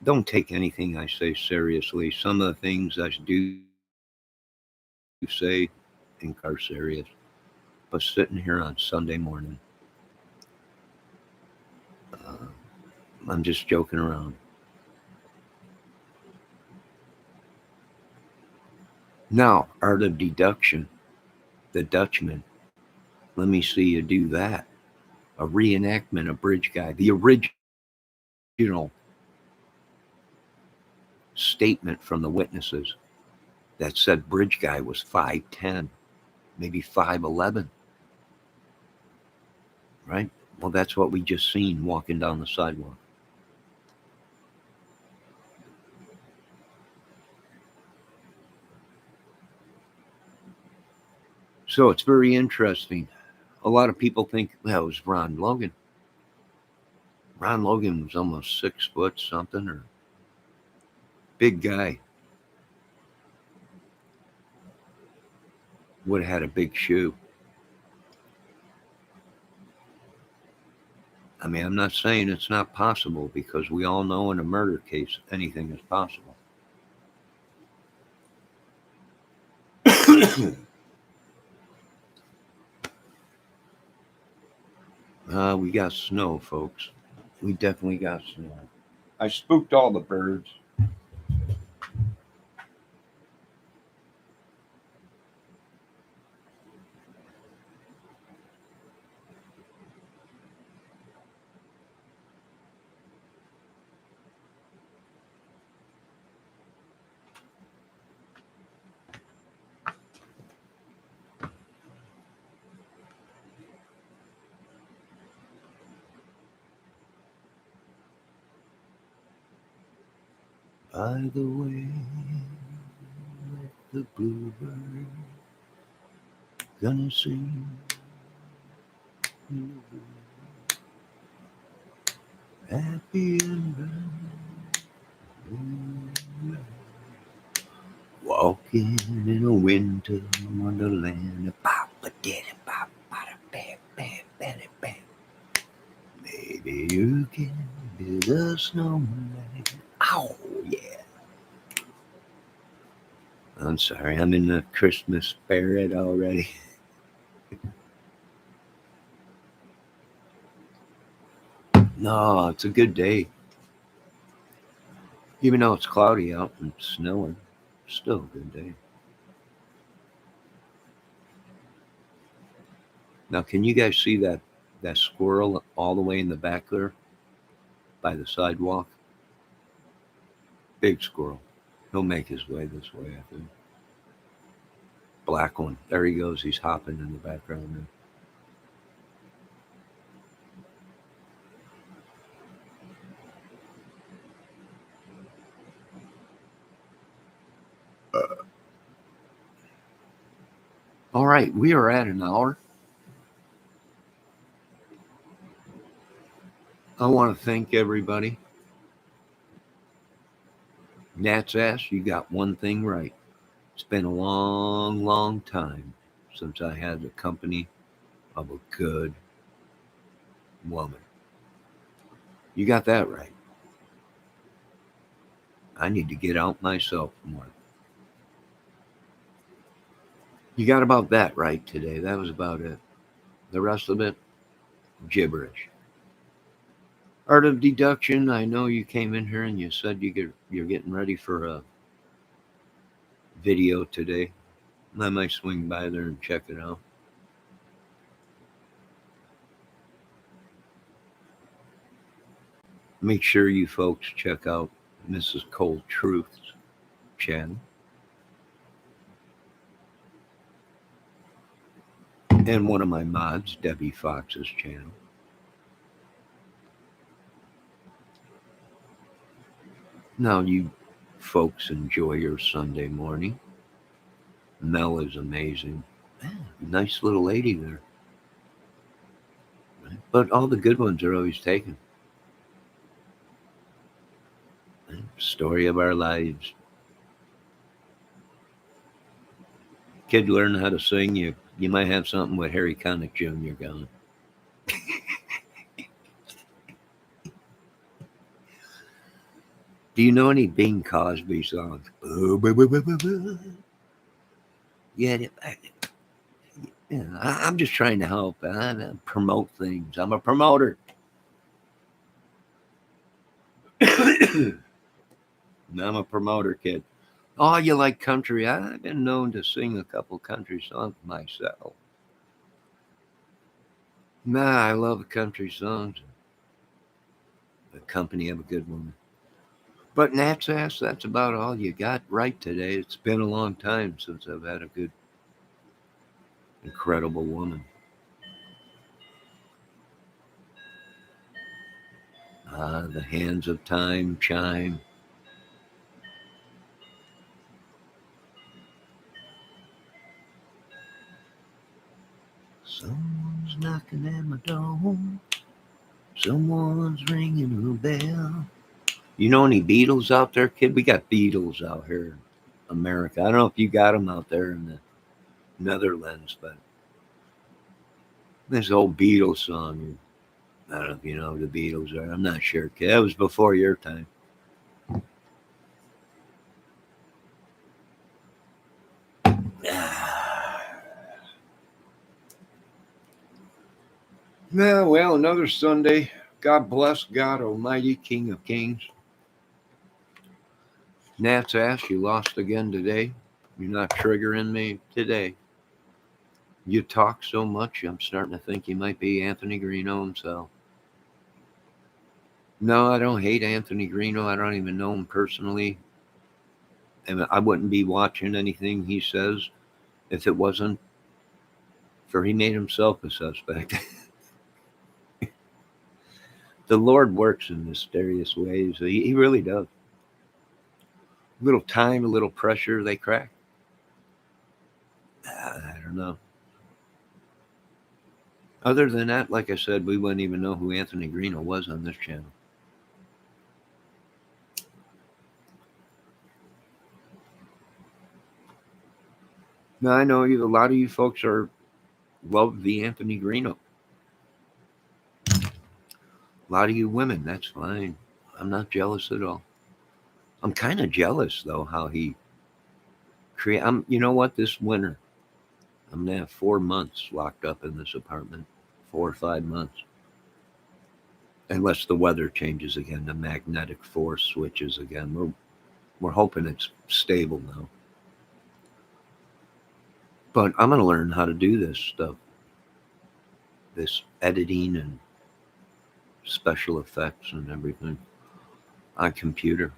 don't take anything I say seriously. Some of the things I do say are serious. But sitting here on Sunday morning, I'm just joking around. Now, art of deduction, the Dutchman. Let me see you do that. A reenactment, a bridge guy, the original statement from the witnesses that said bridge guy was 5'10", maybe 5'11", right? Well, that's what we just seen walking down the sidewalk. So it's very interesting. A lot of people think, well, it was Ron Logan. Ron Logan was almost 6 foot something, or big guy. Would have had a big shoe. I mean, I'm not saying it's not possible, because we all know in a murder case anything is possible. We got snow, folks. We definitely got snow. I spooked all the birds. By the way, the bluebird gonna sing. Happy and bright. Walking in a winter wonderland. Maybe you can build a snowman. Ow, yeah. I'm sorry, I'm in the Christmas spirit already. No, it's a good day. Even though it's cloudy out and snowing, still a good day. Now, can you guys see that That squirrel all the way in the back there by the sidewalk. Big squirrel. He'll make his way this way, I think. Black one. There he goes. He's hopping in the background now. All right, we are at an hour. I want to thank everybody. Nat's ass, you got one thing right. It's been a long, long time since I had the company of a good woman. You got that right. I need to get out myself more. You got about that right today. That was about it. The rest of it, gibberish. Art of deduction. I know you came in here and you said you're getting ready for a video today. I might swing by there and check it out. Make sure you folks check out Mrs. Cold Truth's channel. And one of my mods, Debbie Fox's channel. Now you folks enjoy your Sunday morning. Mel is amazing. Man, nice little lady there. But all the good ones are always taken. Story of our lives. Kid learn how to sing, you might have something with Harry Connick Jr. going. Do you know any Bing Cosby songs? Yeah, I'm just trying to help. I promote things. I'm a promoter. I'm a promoter, kid. Oh, you like country? I've been known to sing a couple country songs myself. Nah, I love country songs. The company of a good woman. But Nat's ass, that's about all you got right today. It's been a long time since I've had a good, incredible woman. The hands of time chime. Someone's knocking at my door. Someone's ringing a bell. You know any Beatles out there, kid? We got Beatles out here in America. I don't know if you got them out there in the Netherlands, but this old Beatles song. I don't know if you know who the Beatles are. I'm not sure, kid. That was before your time. Yeah, well, another Sunday. God bless God Almighty, King of Kings. Nat's ass, you lost again today. You're not triggering me today. You talk so much, I'm starting to think you might be Anthony Greeno himself. No, I don't hate Anthony Greeno. I don't even know him personally. And I wouldn't be watching anything he says if it wasn't for he made himself a suspect. The Lord works in mysterious ways. He really does. A little time, a little pressure, they crack. I don't know. Other than that, like I said, we wouldn't even know who Anthony Greeno was on this channel. Now I know a lot of you folks love the Anthony Greeno. A lot of you women, that's fine. I'm not jealous at all. I'm kind of jealous though how he you know what, this winter I'm gonna have 4 months locked up in this apartment. 4 or 5 months. Unless the weather changes again, the magnetic force switches again. We're hoping it's stable now. But I'm gonna learn how to do this stuff. this editing and special effects and everything on computer.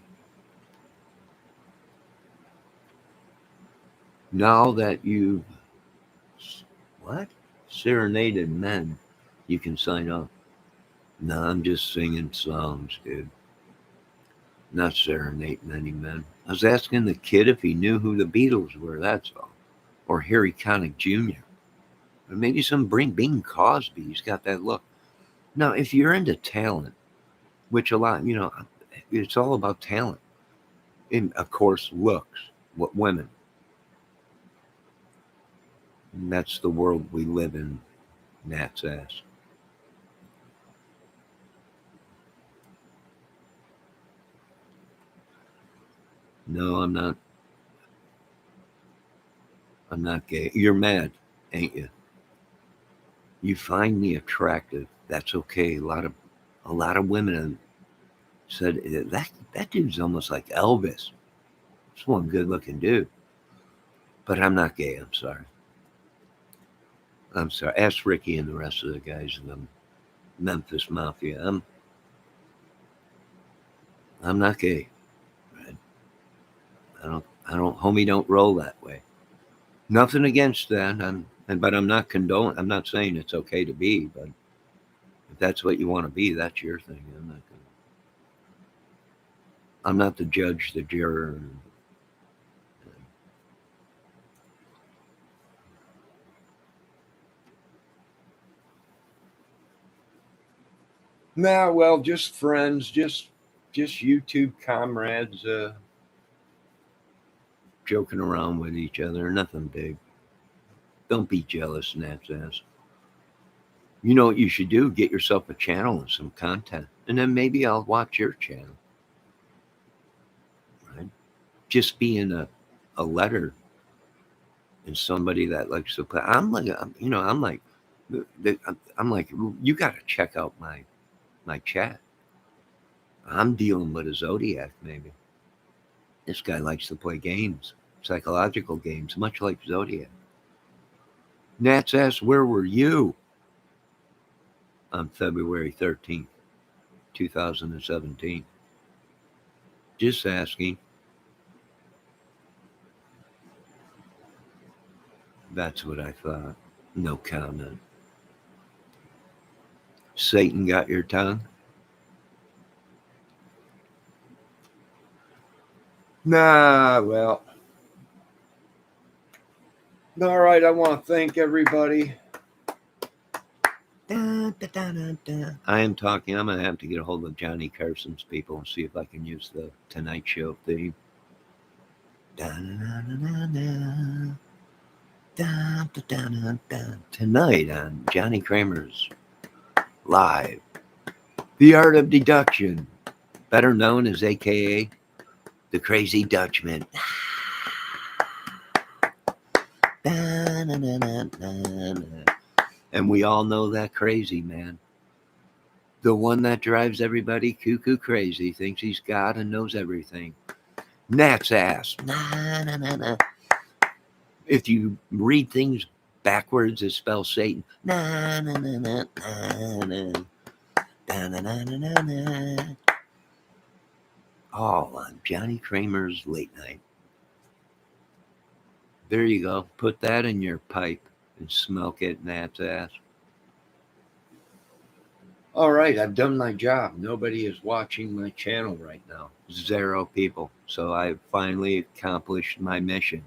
Now that you've what serenaded men, you can sign up. No, I'm just singing songs, dude. Not serenading any men. I was asking the kid if he knew who the Beatles were. That's all, or Harry Connick Jr. Or maybe some Bing Crosby. He's got that look. Now, if you're into talent, which a lot, it's all about talent. And of course, looks. What women. And that's the world we live in. Nat's ass. No, I'm not. I'm not gay. You're mad, ain't you? You find me attractive. That's okay. A lot of women have said that dude's almost like Elvis. It's one good looking dude. But I'm not gay. I'm sorry. I'm sorry. Ask Ricky and the rest of the guys in the Memphis Mafia. I'm not gay. Right? Homie don't roll that way. Nothing against that. But I'm not condoning. I'm not saying it's okay to be. But if that's what you want to be, that's your thing. I'm not the judge, the juror. Nah, well, just friends, just YouTube comrades, joking around with each other. Nothing big. Don't be jealous, Nat's ass. You know what you should do? Get yourself a channel and some content, and then maybe I'll watch your channel. Right? Just being a letter and somebody that likes to play. I'm like, you got to check out my chat. I'm dealing with a zodiac, maybe. This guy likes to play games, psychological games, much like Zodiac. Nats asked, where were you on February 13th, 2017? Just asking. That's what I thought. No comment. Satan got your tongue? Nah, well. All right, I want to thank everybody. Da, da, da, da, da. I am talking. I'm going to have to get a hold of Johnny Carson's people and see if I can use the Tonight Show theme. Da, da, da, da, da, da, da, da. Tonight on Johnny Kramer's Live, The Art of Deduction, better known as AKA the Crazy Dutchman. Da, da, da, da, da, da. And we all know that crazy man. The one that drives everybody cuckoo crazy, thinks he's God and knows everything. Nat's ass. Nah, nah, nah, nah. If you read things backwards, it spells Satan. Nah, nah, nah, nah, nah, nah. Da, na, na, na, na, na. All on Johnny Kramer's Late Night. There you go. Put that in your pipe and smoke it, Nat's ass. All right, I've done my job. Nobody is watching my channel right now. 0 people. So I've finally accomplished my mission.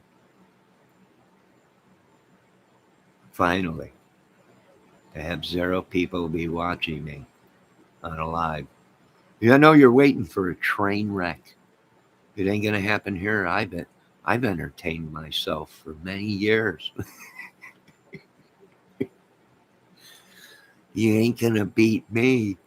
Finally. To have 0 people be watching me on a live. I know you're waiting for a train wreck. It ain't gonna happen here. I've entertained myself for many years. You ain't gonna beat me.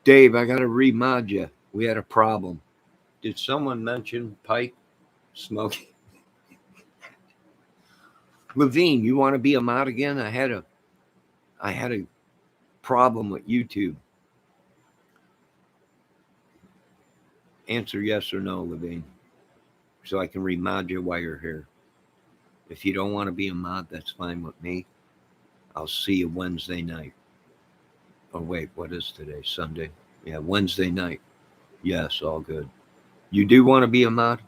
Dave, I gotta remod you. We had a problem. Did someone mention pipe smoking? Levine, you want to be a mod again? I had a problem with YouTube. Answer yes or no, Levine. so I can remod you while you're here. If you don't want to be a mod, that's fine with me. I'll see you Wednesday night. Oh, wait, what is today? Sunday? Yeah, Wednesday night. Yes, all good. You do want to be a mod?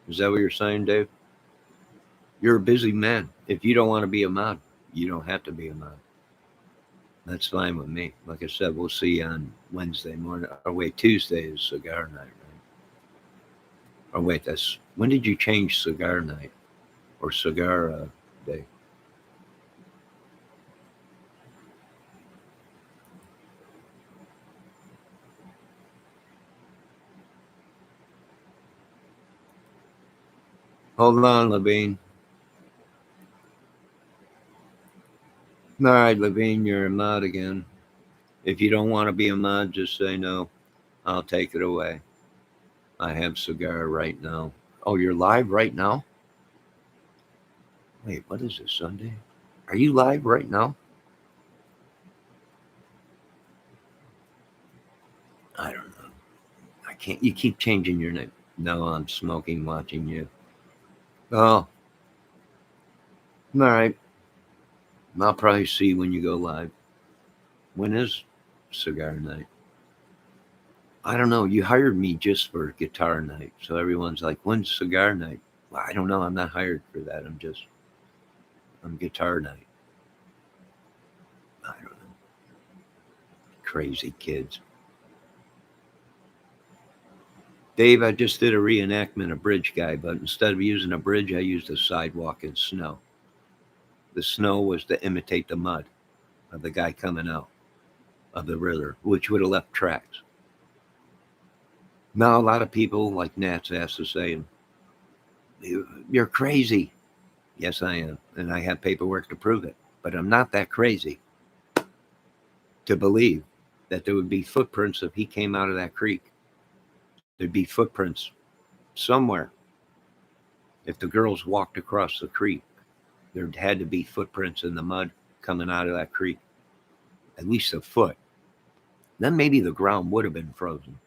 Is that what you're saying, Dave? You're a busy man. If you don't want to be a mod, you don't have to be a mod. That's fine with me. Like I said, we'll see you on Wednesday morning. Or wait, Tuesday is cigar night, right? Or wait, that's when did you change cigar night or cigar day? Hold on, Levine. All right, Levine, you're a mod again. If you don't want to be a mod, just say no. I'll take it away. I have cigar right now. Oh, you're live right now? Wait, what is it, Sunday? Are you live right now? I don't know. I can't. You keep changing your name. No, I'm smoking, watching you. Oh, all right. I'll probably see you when you go live. When is cigar night? I don't know. You hired me just for guitar night. So everyone's like, when's cigar night? Well, I don't know. I'm not hired for that. I'm guitar night. I don't know. Crazy kids. Dave, I just did a reenactment of Bridge Guy, but instead of using a bridge, I used a sidewalk and snow. The snow was to imitate the mud of the guy coming out of the river, which would have left tracks. Now, a lot of people, like Nat's asked to say, you're crazy. Yes, I am. And I have paperwork to prove it. But I'm not that crazy to believe that there would be footprints if he came out of that creek. There'd be footprints somewhere. If the girls walked across the creek, there had to be footprints in the mud coming out of that creek, at least a foot. Then maybe the ground would have been frozen.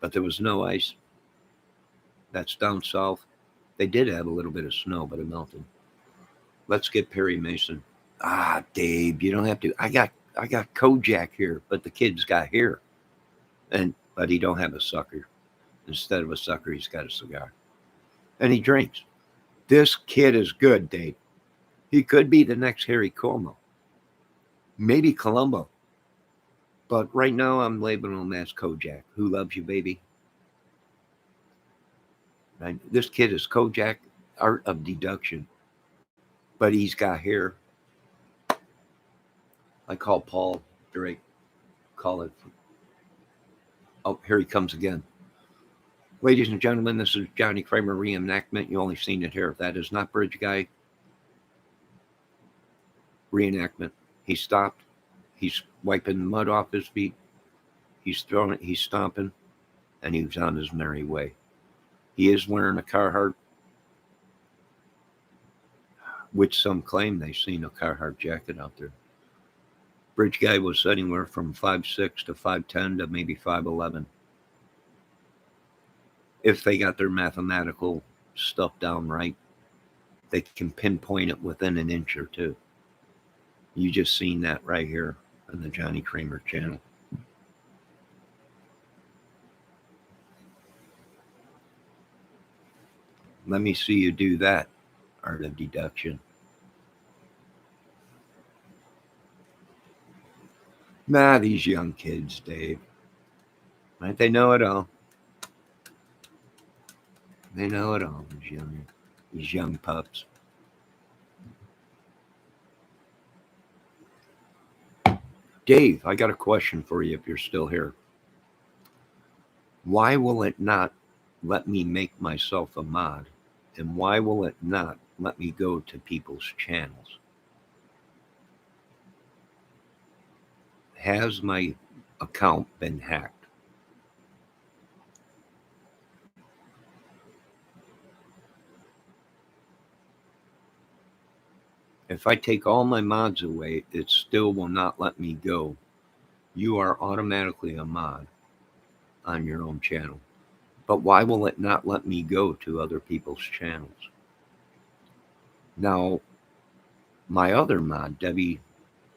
But there was no ice. That's down south. They did have a little bit of snow, but it melted. Let's get Perry Mason. Ah, Dave, you don't have to. I got Kojak here, but the kid's got here. But he don't have a sucker. Instead of a sucker, he's got a cigar. And he drinks. This kid is good, Dave. He could be the next Harry Cuomo. Maybe Columbo. But right now I'm labeling him as Kojak. Who loves you, baby? Right? This kid is Kojak, art of deduction. But he's got hair. I call Paul Drake. Call it. Oh, here he comes again. Ladies and gentlemen, this is Johnny Kramer reenactment. You only seen it here. That is not Bridge Guy reenactment. He stopped. He's wiping mud off his feet. He's throwing it. He's stomping. And he was on his merry way. He is wearing a Carhartt, which some claim they've seen a Carhartt jacket out there. Bridge Guy was anywhere from 5'6" to 5'10" to maybe 5'11". If they got their mathematical stuff down right, they can pinpoint it within an inch or two. You just seen that right here on the Johnny Kramer channel. Let me see you do that, art of deduction. Nah, these young kids, Dave. Right? They know it all. They know it all, these young pups. Dave, I got a question for you if you're still here. Why will it not let me make myself a mod? And why will it not let me go to people's channels? Has my account been hacked? If I take all my mods away, it still will not let me go. You are automatically a mod on your own channel. But why will it not let me go to other people's channels? Now, my other mod, Debbie,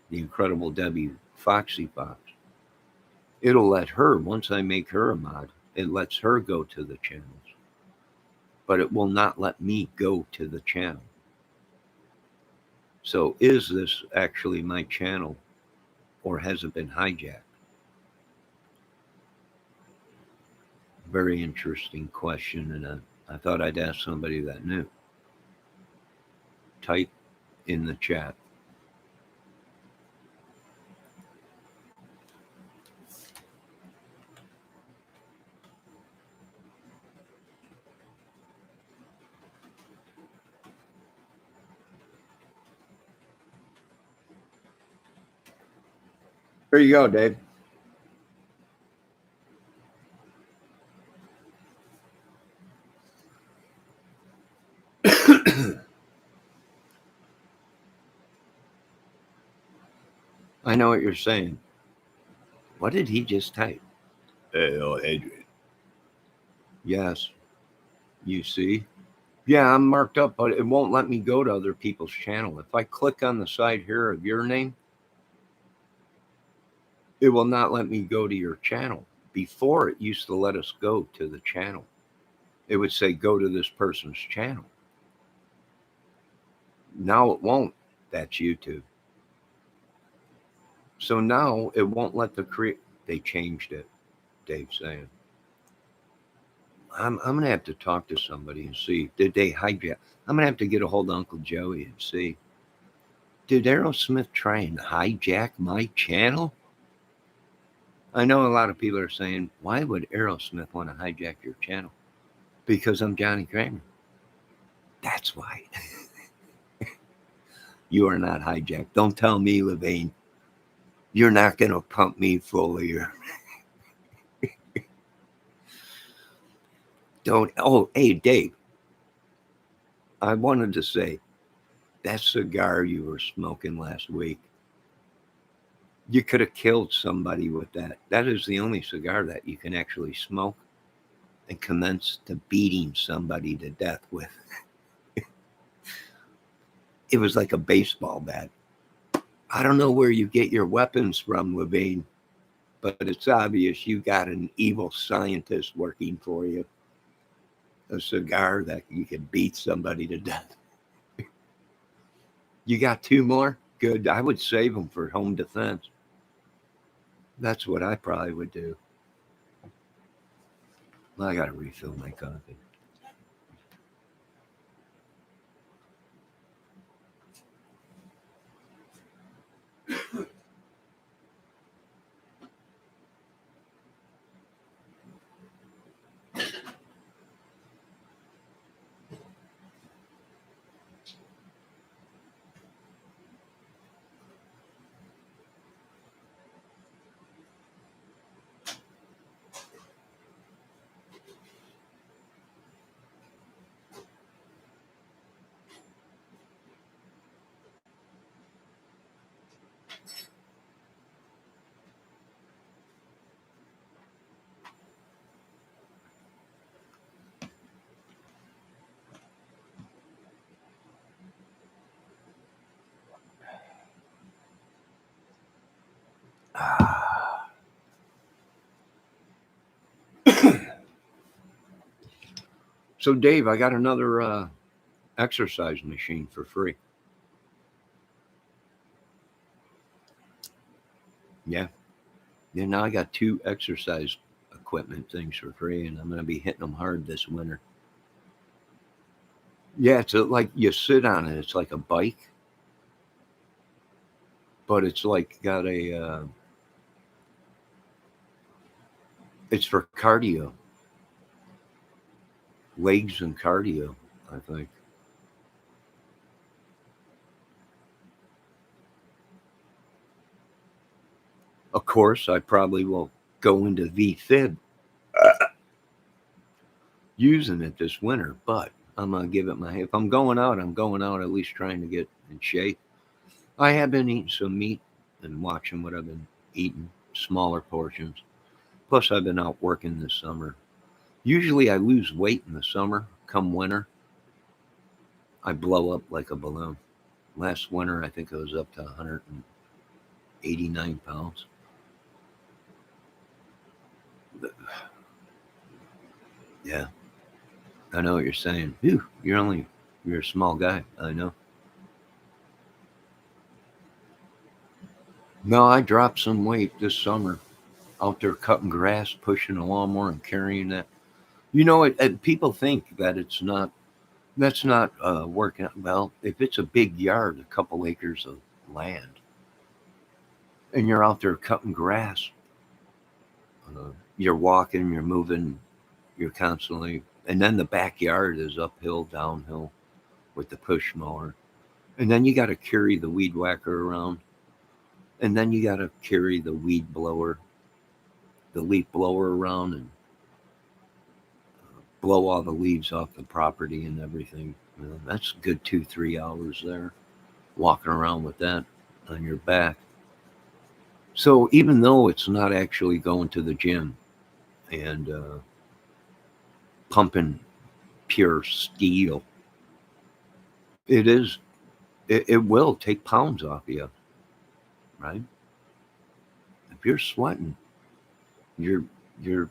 the incredible Debbie Foxy Fox, it'll let her, once I make her a mod, it lets her go to the channels. But it will not let me go to the channel. So is this actually my channel, or has it been hijacked? Very interesting question, and I thought I'd ask somebody that knew. Type in the chat. There you go, Dave. I know what you're saying. What did he just type? Adrian. Yes. You see? Yeah, I'm marked up, but it won't let me go to other people's channel. If I click on the side here of your name, it will not let me go to your channel. Before, it used to let us go to the channel. It would say, go to this person's channel. Now it won't. That's YouTube. So now it won't let the create. They changed it, Dave's saying. I'm going to have to talk to somebody and see. Did they hijack? I'm going to have to get a hold of Uncle Joey and see. Did Aerosmith try and hijack my channel? I know a lot of people are saying, why would Aerosmith want to hijack your channel? Because I'm Johnny Kramer. That's why. You are not hijacked. Don't tell me, Levain. You're not going to pump me full of your... Don't. Oh, hey, Dave. I wanted to say, that cigar you were smoking last week, you could have killed somebody with that. That is the only cigar that you can actually smoke and commence to beating somebody to death with. It was like a baseball bat. I don't know where you get your weapons from, Levain, but it's obvious you got an evil scientist working for you. A cigar that you can beat somebody to death. You got two more? Good. I would save them for home defense. That's what I probably would do. I got to refill my coffee. So, Dave, I got another exercise machine for free. Yeah. Yeah, now I got two exercise equipment things for free, and I'm going to be hitting them hard this winter. Yeah, it's like you sit on it. It's like a bike, but it's like got a, it's for cardio, legs and cardio, I think. Of course, I probably will go into VFib using it this winter, but I'm going to give it if I'm going out, I'm going out at least trying to get in shape. I have been eating some meat and watching what I've been eating, smaller portions. Plus, I've been out working this summer. Usually I lose weight in the summer. Come winter, I blow up like a balloon. Last winter, I think I was up to 189 pounds. Yeah, I know what you're saying. Phew, you're a small guy. I know. No, I dropped some weight this summer out there cutting grass, pushing a lawnmower, and carrying that. People think that it's not. That's not working out well. If it's a big yard, a couple acres of land, and you're out there cutting grass, you're walking, you're moving, you're constantly, and then the backyard is uphill, downhill with the push mower, and then you got to carry the weed whacker around, and then you got to carry the weed blower, the leaf blower around, and blow all the leaves off the property and everything. That's a good 2-3 hours there, walking around with that on your back. So even though it's not actually going to the gym and pumping pure steel, it is. It will take pounds off you, right? If you're sweating, you're you're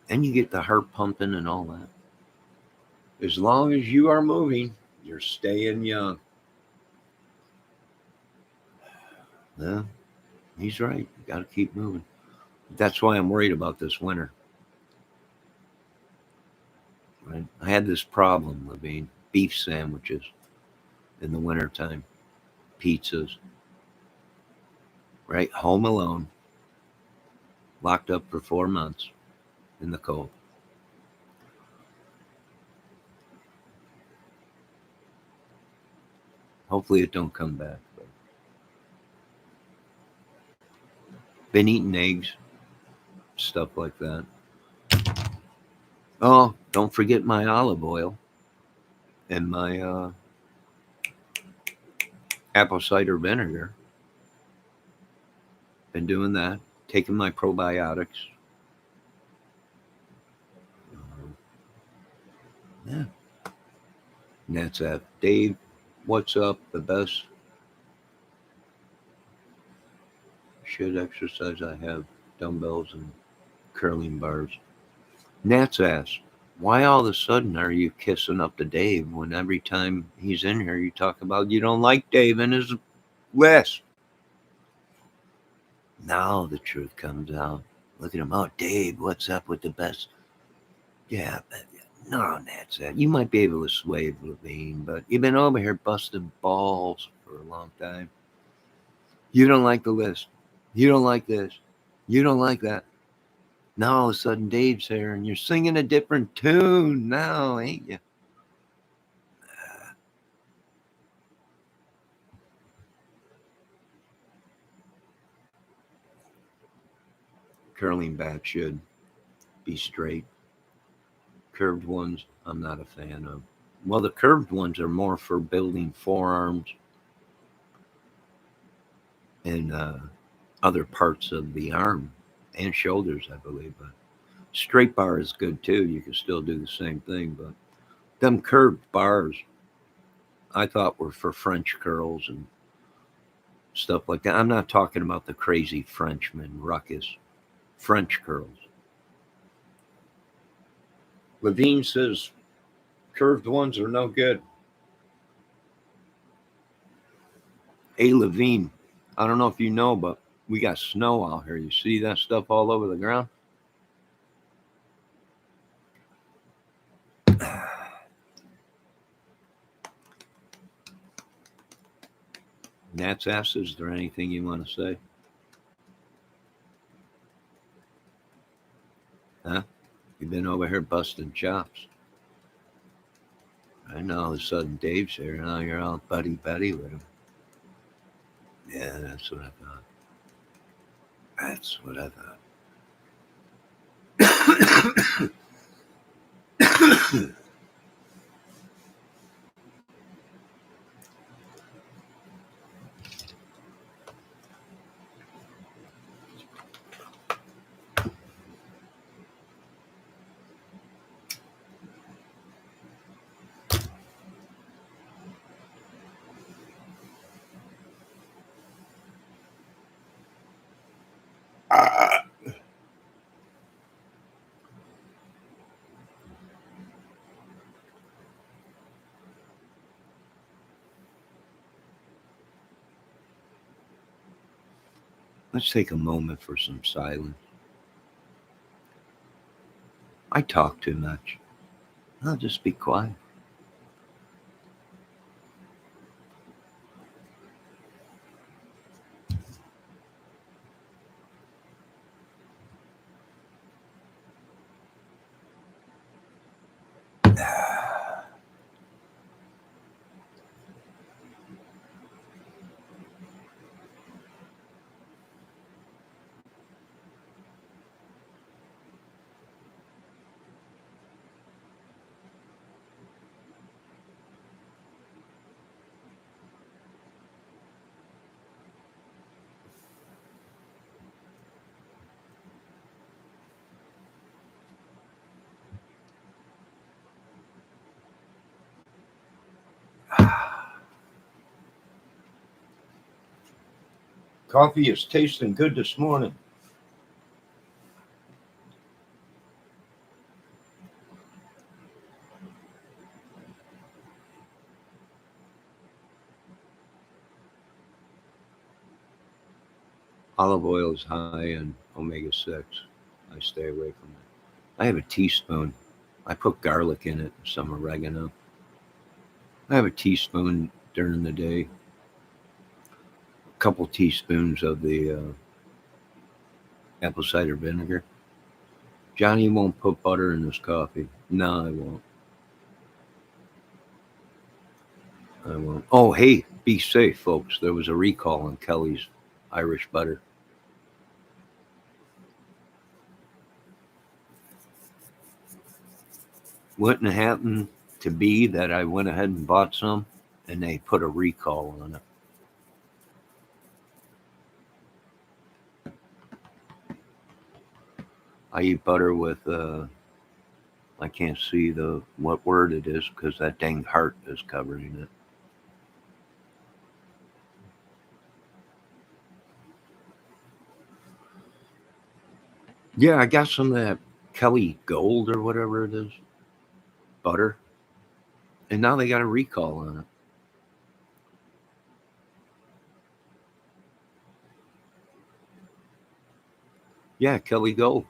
and you get the heart pumping and all that. As long as you are moving, you're staying young. Yeah, he's right. You got to keep moving. That's why I'm worried about this winter. Right? I had this problem, Levine. Beef sandwiches in the wintertime, pizzas, right? Home alone, locked up for 4 months in the cold. Hopefully it don't come back. But been eating eggs, stuff like that. Oh, don't forget my olive oil and my apple cider vinegar. Been doing that. Taking my probiotics. Yeah. And that's that. Dave, what's up? The best shit exercise I have. Dumbbells and curling bars. Nat's asked, why all of a sudden are you kissing up to Dave when every time he's in here you talk about you don't like Dave and his list? Now the truth comes out. Look at him. Oh, Dave, what's up with the best? Yeah, but no, Nat's that. You might be able to sway Levine, but you've been over here busting balls for a long time. You don't like the list. You don't like this. You don't like that. Now all of a sudden Dave's here and you're singing a different tune now, ain't you? Curling back should be straight. Curved ones, I'm not a fan of. Well, the curved ones are more for building forearms and other parts of the arm and shoulders, I believe. But straight bar is good too. You can still do the same thing. But them curved bars, I thought were for French curls and stuff like that. I'm not talking about the crazy Frenchman ruckus. French curls. Levine says curved ones are no good. Hey, Levine, I don't know if you know, but we got snow out here. You see that stuff all over the ground? Nat's asked, is there anything you want to say? Huh? You've been over here busting chops. I know all of a sudden Dave's here. Now you're all buddy buddy with him. Yeah, that's what I thought. That's what I thought. Ah. Let's take a moment for some silence. I talk too much. I'll just be quiet. Coffee is tasting good this morning. Olive oil is high in omega-6. I stay away from it. I have a teaspoon. I put garlic in it and some oregano. I have a teaspoon during the day. A couple teaspoons of the apple cider vinegar. Johnny won't put butter in his coffee. No, I won't. I won't. Oh, hey, be safe, folks. There was a recall on Kelly's Irish butter. Wouldn't it happen to be that I went ahead and bought some and they put a recall on it? I eat butter with, I can't see the what word it is because that dang heart is covering it. Yeah, I got some of that Kelly Gold or whatever it is butter, and now they got a recall on it. Yeah, Kelly Gold.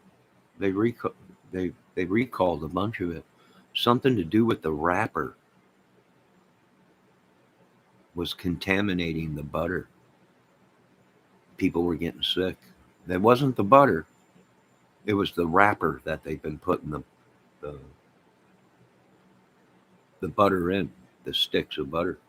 They recall they recalled a bunch of it. Something to do with the wrapper was contaminating the butter. People were getting sick. That wasn't the butter. It was the wrapper that they've been putting the, the butter in, the sticks of butter.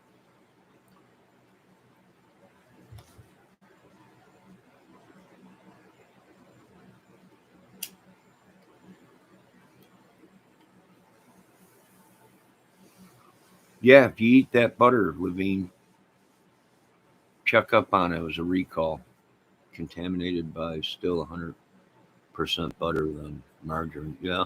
Yeah, if you eat that butter, Levine, check up on it. It was a recall, contaminated by still 100% butter than margarine. Yeah,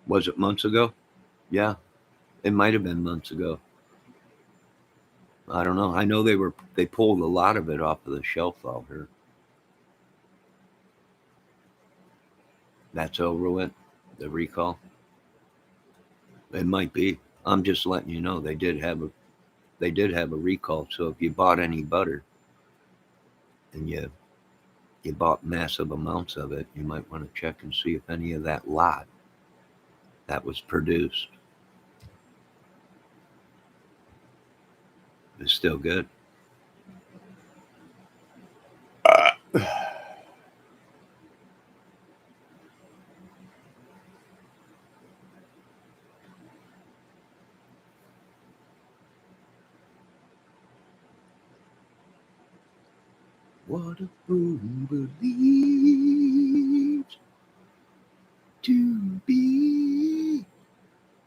was it months ago? Yeah, it might have been months ago. I don't know. I know they pulled a lot of it off of the shelf out here. That's over with. The recall. It might be. I'm just letting you know they did have a recall. So if you bought any butter and you bought massive amounts of it, you might want to check and see if any of that lot that was produced is still good. What a fool believes to be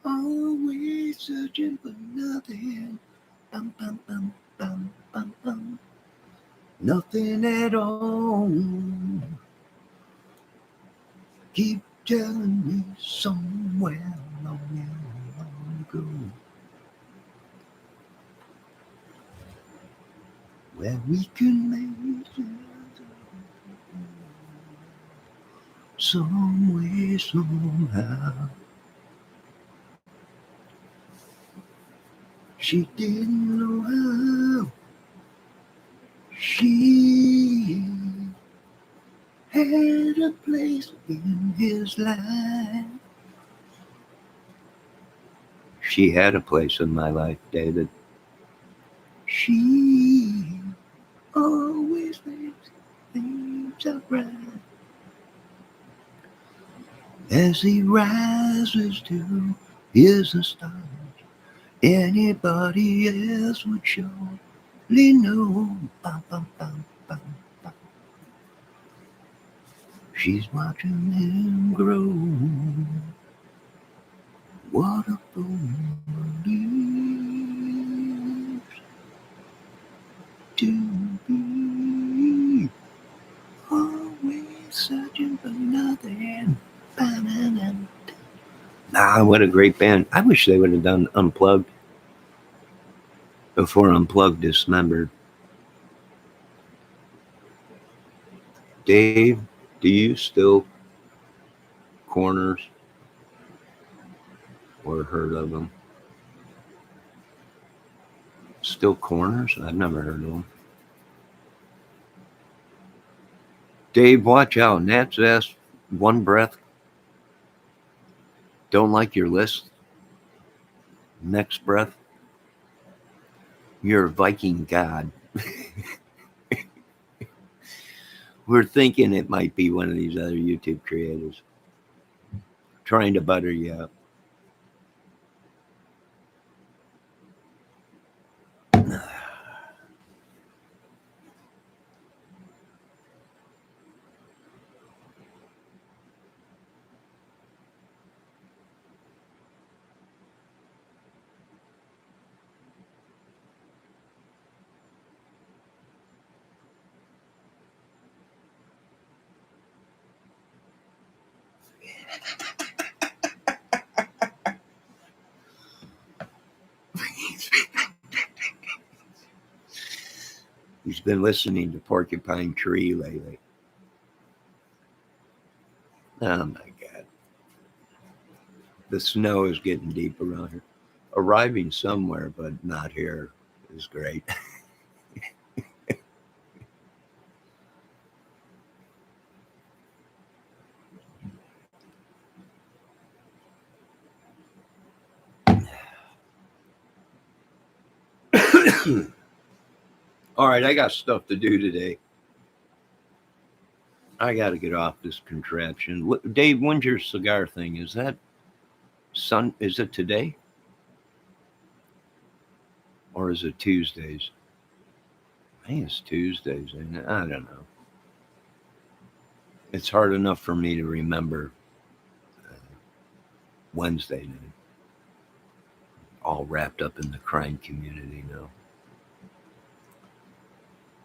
always searching for nothing. Bum, bum, bum, bum, bum, bum. Nothing at all. Keep telling me somewhere long, long ago, where we can make it some way, somehow. She didn't know how. She had a place in his life. She had a place in my life, David. She always makes things up right as he rises to his astonishment. Anybody else would surely know. Bum, bum, bum, bum, bum. She's watching him grow. What a fool leaves to be. Always searching for nothing. Ah, what a great band. I wish they would have done Unplugged before Unplugged dismembered. Dave, do you still corners or heard of them? Still corners? I've never heard of them. Dave, watch out. Nat's asked one breath. Don't like your list. Next breath. You're a Viking god. We're thinking it might be one of these other YouTube creators trying to butter you up. He's been listening to Porcupine Tree lately. Oh my God. The snow is getting deep around here. Arriving somewhere, but not here is great. All right, I got stuff to do today. I got to get off this contraption. Dave, when's your cigar thing? Is that Is it today? Or is it Tuesdays? I think it's Tuesdays. I don't know. It's hard enough for me to remember Wednesday night. All wrapped up in the crime community now.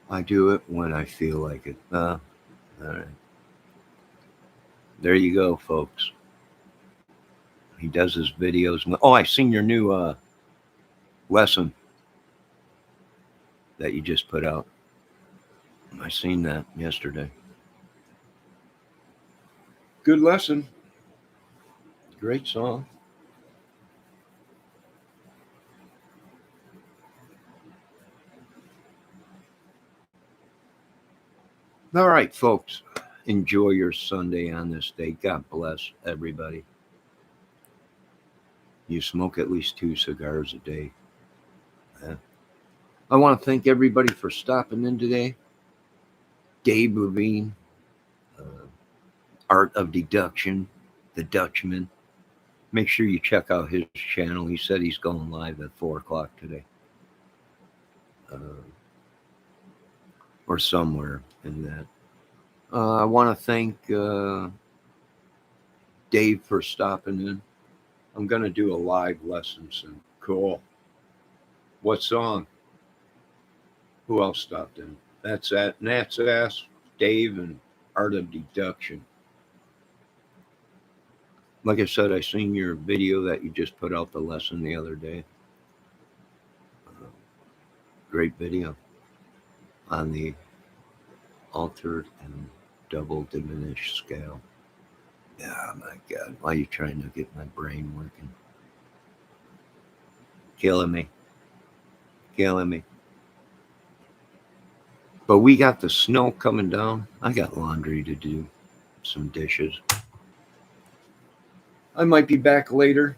I do it when I feel like it. All right. There you go, folks. He does his videos. Oh, I seen your new lesson that you just put out. I seen that yesterday. Good lesson. Great song. All right, folks. Enjoy your Sunday on this day. God bless everybody. You smoke at least 2 cigars a day. Yeah. I want to thank everybody for stopping in today. Dave Levine, Art of Deduction, the Dutchman. Make sure you check out his channel. He said he's going live at 4 o'clock today. Or somewhere in that. I want to thank Dave for stopping in. I'm going to do a live lesson soon. Cool. What song? Who else stopped in? That's at Nat's Ass, Dave, and Art of Deduction. Like I said, I seen your video that you just put out the lesson the other day. Great video on the altered and double diminished scale. Yeah, my God. Why are you trying to get my brain working? Killing me. Killing me. But we got the snow coming down. I got laundry to do, some dishes. I might be back later.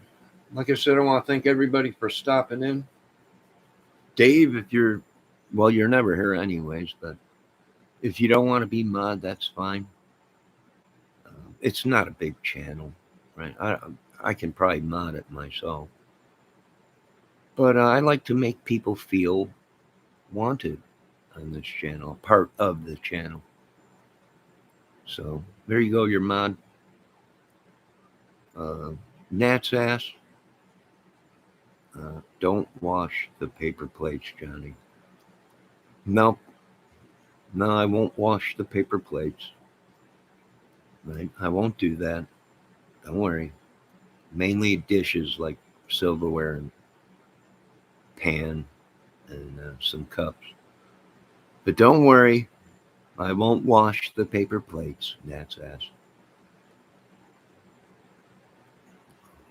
Like I said, I want to thank everybody for stopping in. Dave, if you're, well, you're never here anyways, but if you don't want to be mod, that's fine. It's not a big channel, right? I can probably mod it myself. But I like to make people feel wanted on this channel, part of the channel. So there you go, your mod. Nat's ass. Don't wash the paper plates, Johnny. No, no, I won't wash the paper plates. Right? I won't do that. Don't worry. Mainly dishes like silverware and pan and some cups. But don't worry, I won't wash the paper plates, Nat's ass.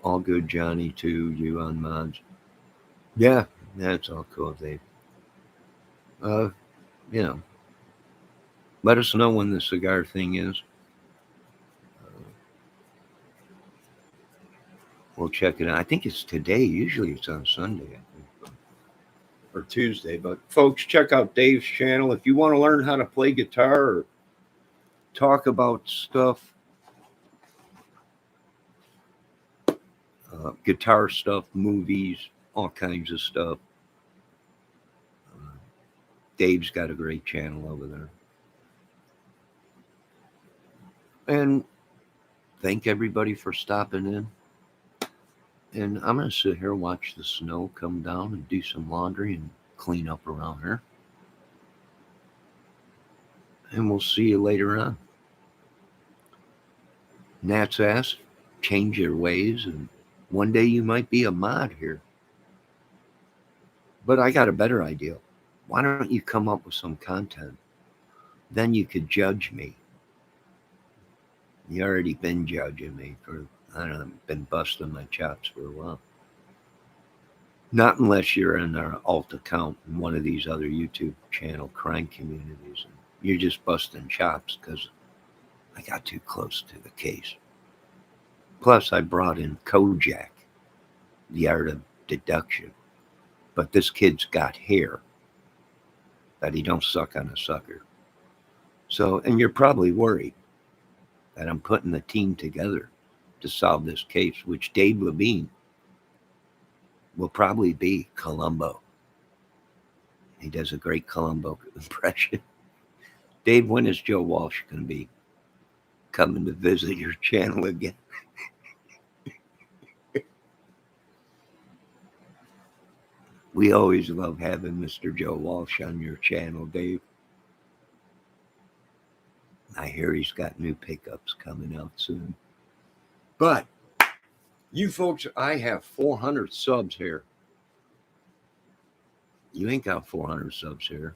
All good, Johnny, too. You on mods. Yeah, that's all cool, Dave. Uh, you know, let us know when the cigar thing is. We'll check it out. I think it's today. Usually it's on Sunday, I think, or Tuesday. But folks, check out Dave's channel if you want to learn how to play guitar or talk about stuff, guitar stuff, movies, all kinds of stuff. Dave's got a great channel over there. And thank everybody for stopping in. And I'm going to sit here, watch the snow come down, and do some laundry and clean up around here. And we'll see you later on. Nat's ass, change your ways, and one day you might be a mod here. But I got a better idea. Why don't you come up with some content? Then you could judge me. You already been judging me for, I don't know, been busting my chops for a while. Not unless you're in our alt account in one of these other YouTube channel crime communities. You're just busting chops because I got too close to the case. Plus, I brought in Kojak, the art of deduction. But this kid's got hair that he don't suck on a sucker. So, and you're probably worried that I'm putting the team together to solve this case, which Dave Levine will probably be Columbo. He does a great Columbo impression. Dave, when is Joe Walsh going to be coming to visit your channel again? We always love having Mr. Joe Walsh on your channel, Dave. I hear he's got new pickups coming out soon. But you folks, I have 400 subs here. You ain't got 400 subs here.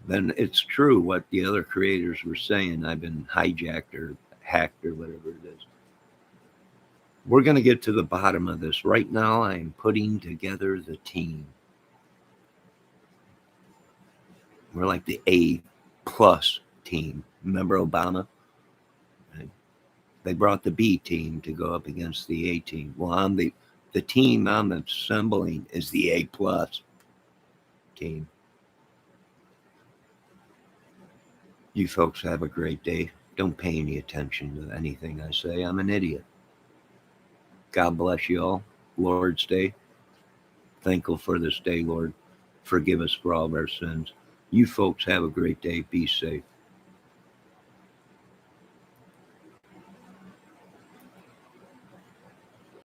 Then it's true what the other creators were saying. I've been hijacked or hacked or whatever it is. We're going to get to the bottom of this. Right now, I'm putting together the team. We're like the A+ team. Remember Obama? They brought the B team to go up against the A team. Well, I'm the team I'm assembling is the A+ team. You folks have a great day. Don't pay any attention to anything I say. I'm an idiot. God bless you all. Lord's Day. Thankful for this day, Lord. Forgive us for all of our sins. You folks have a great day. Be safe.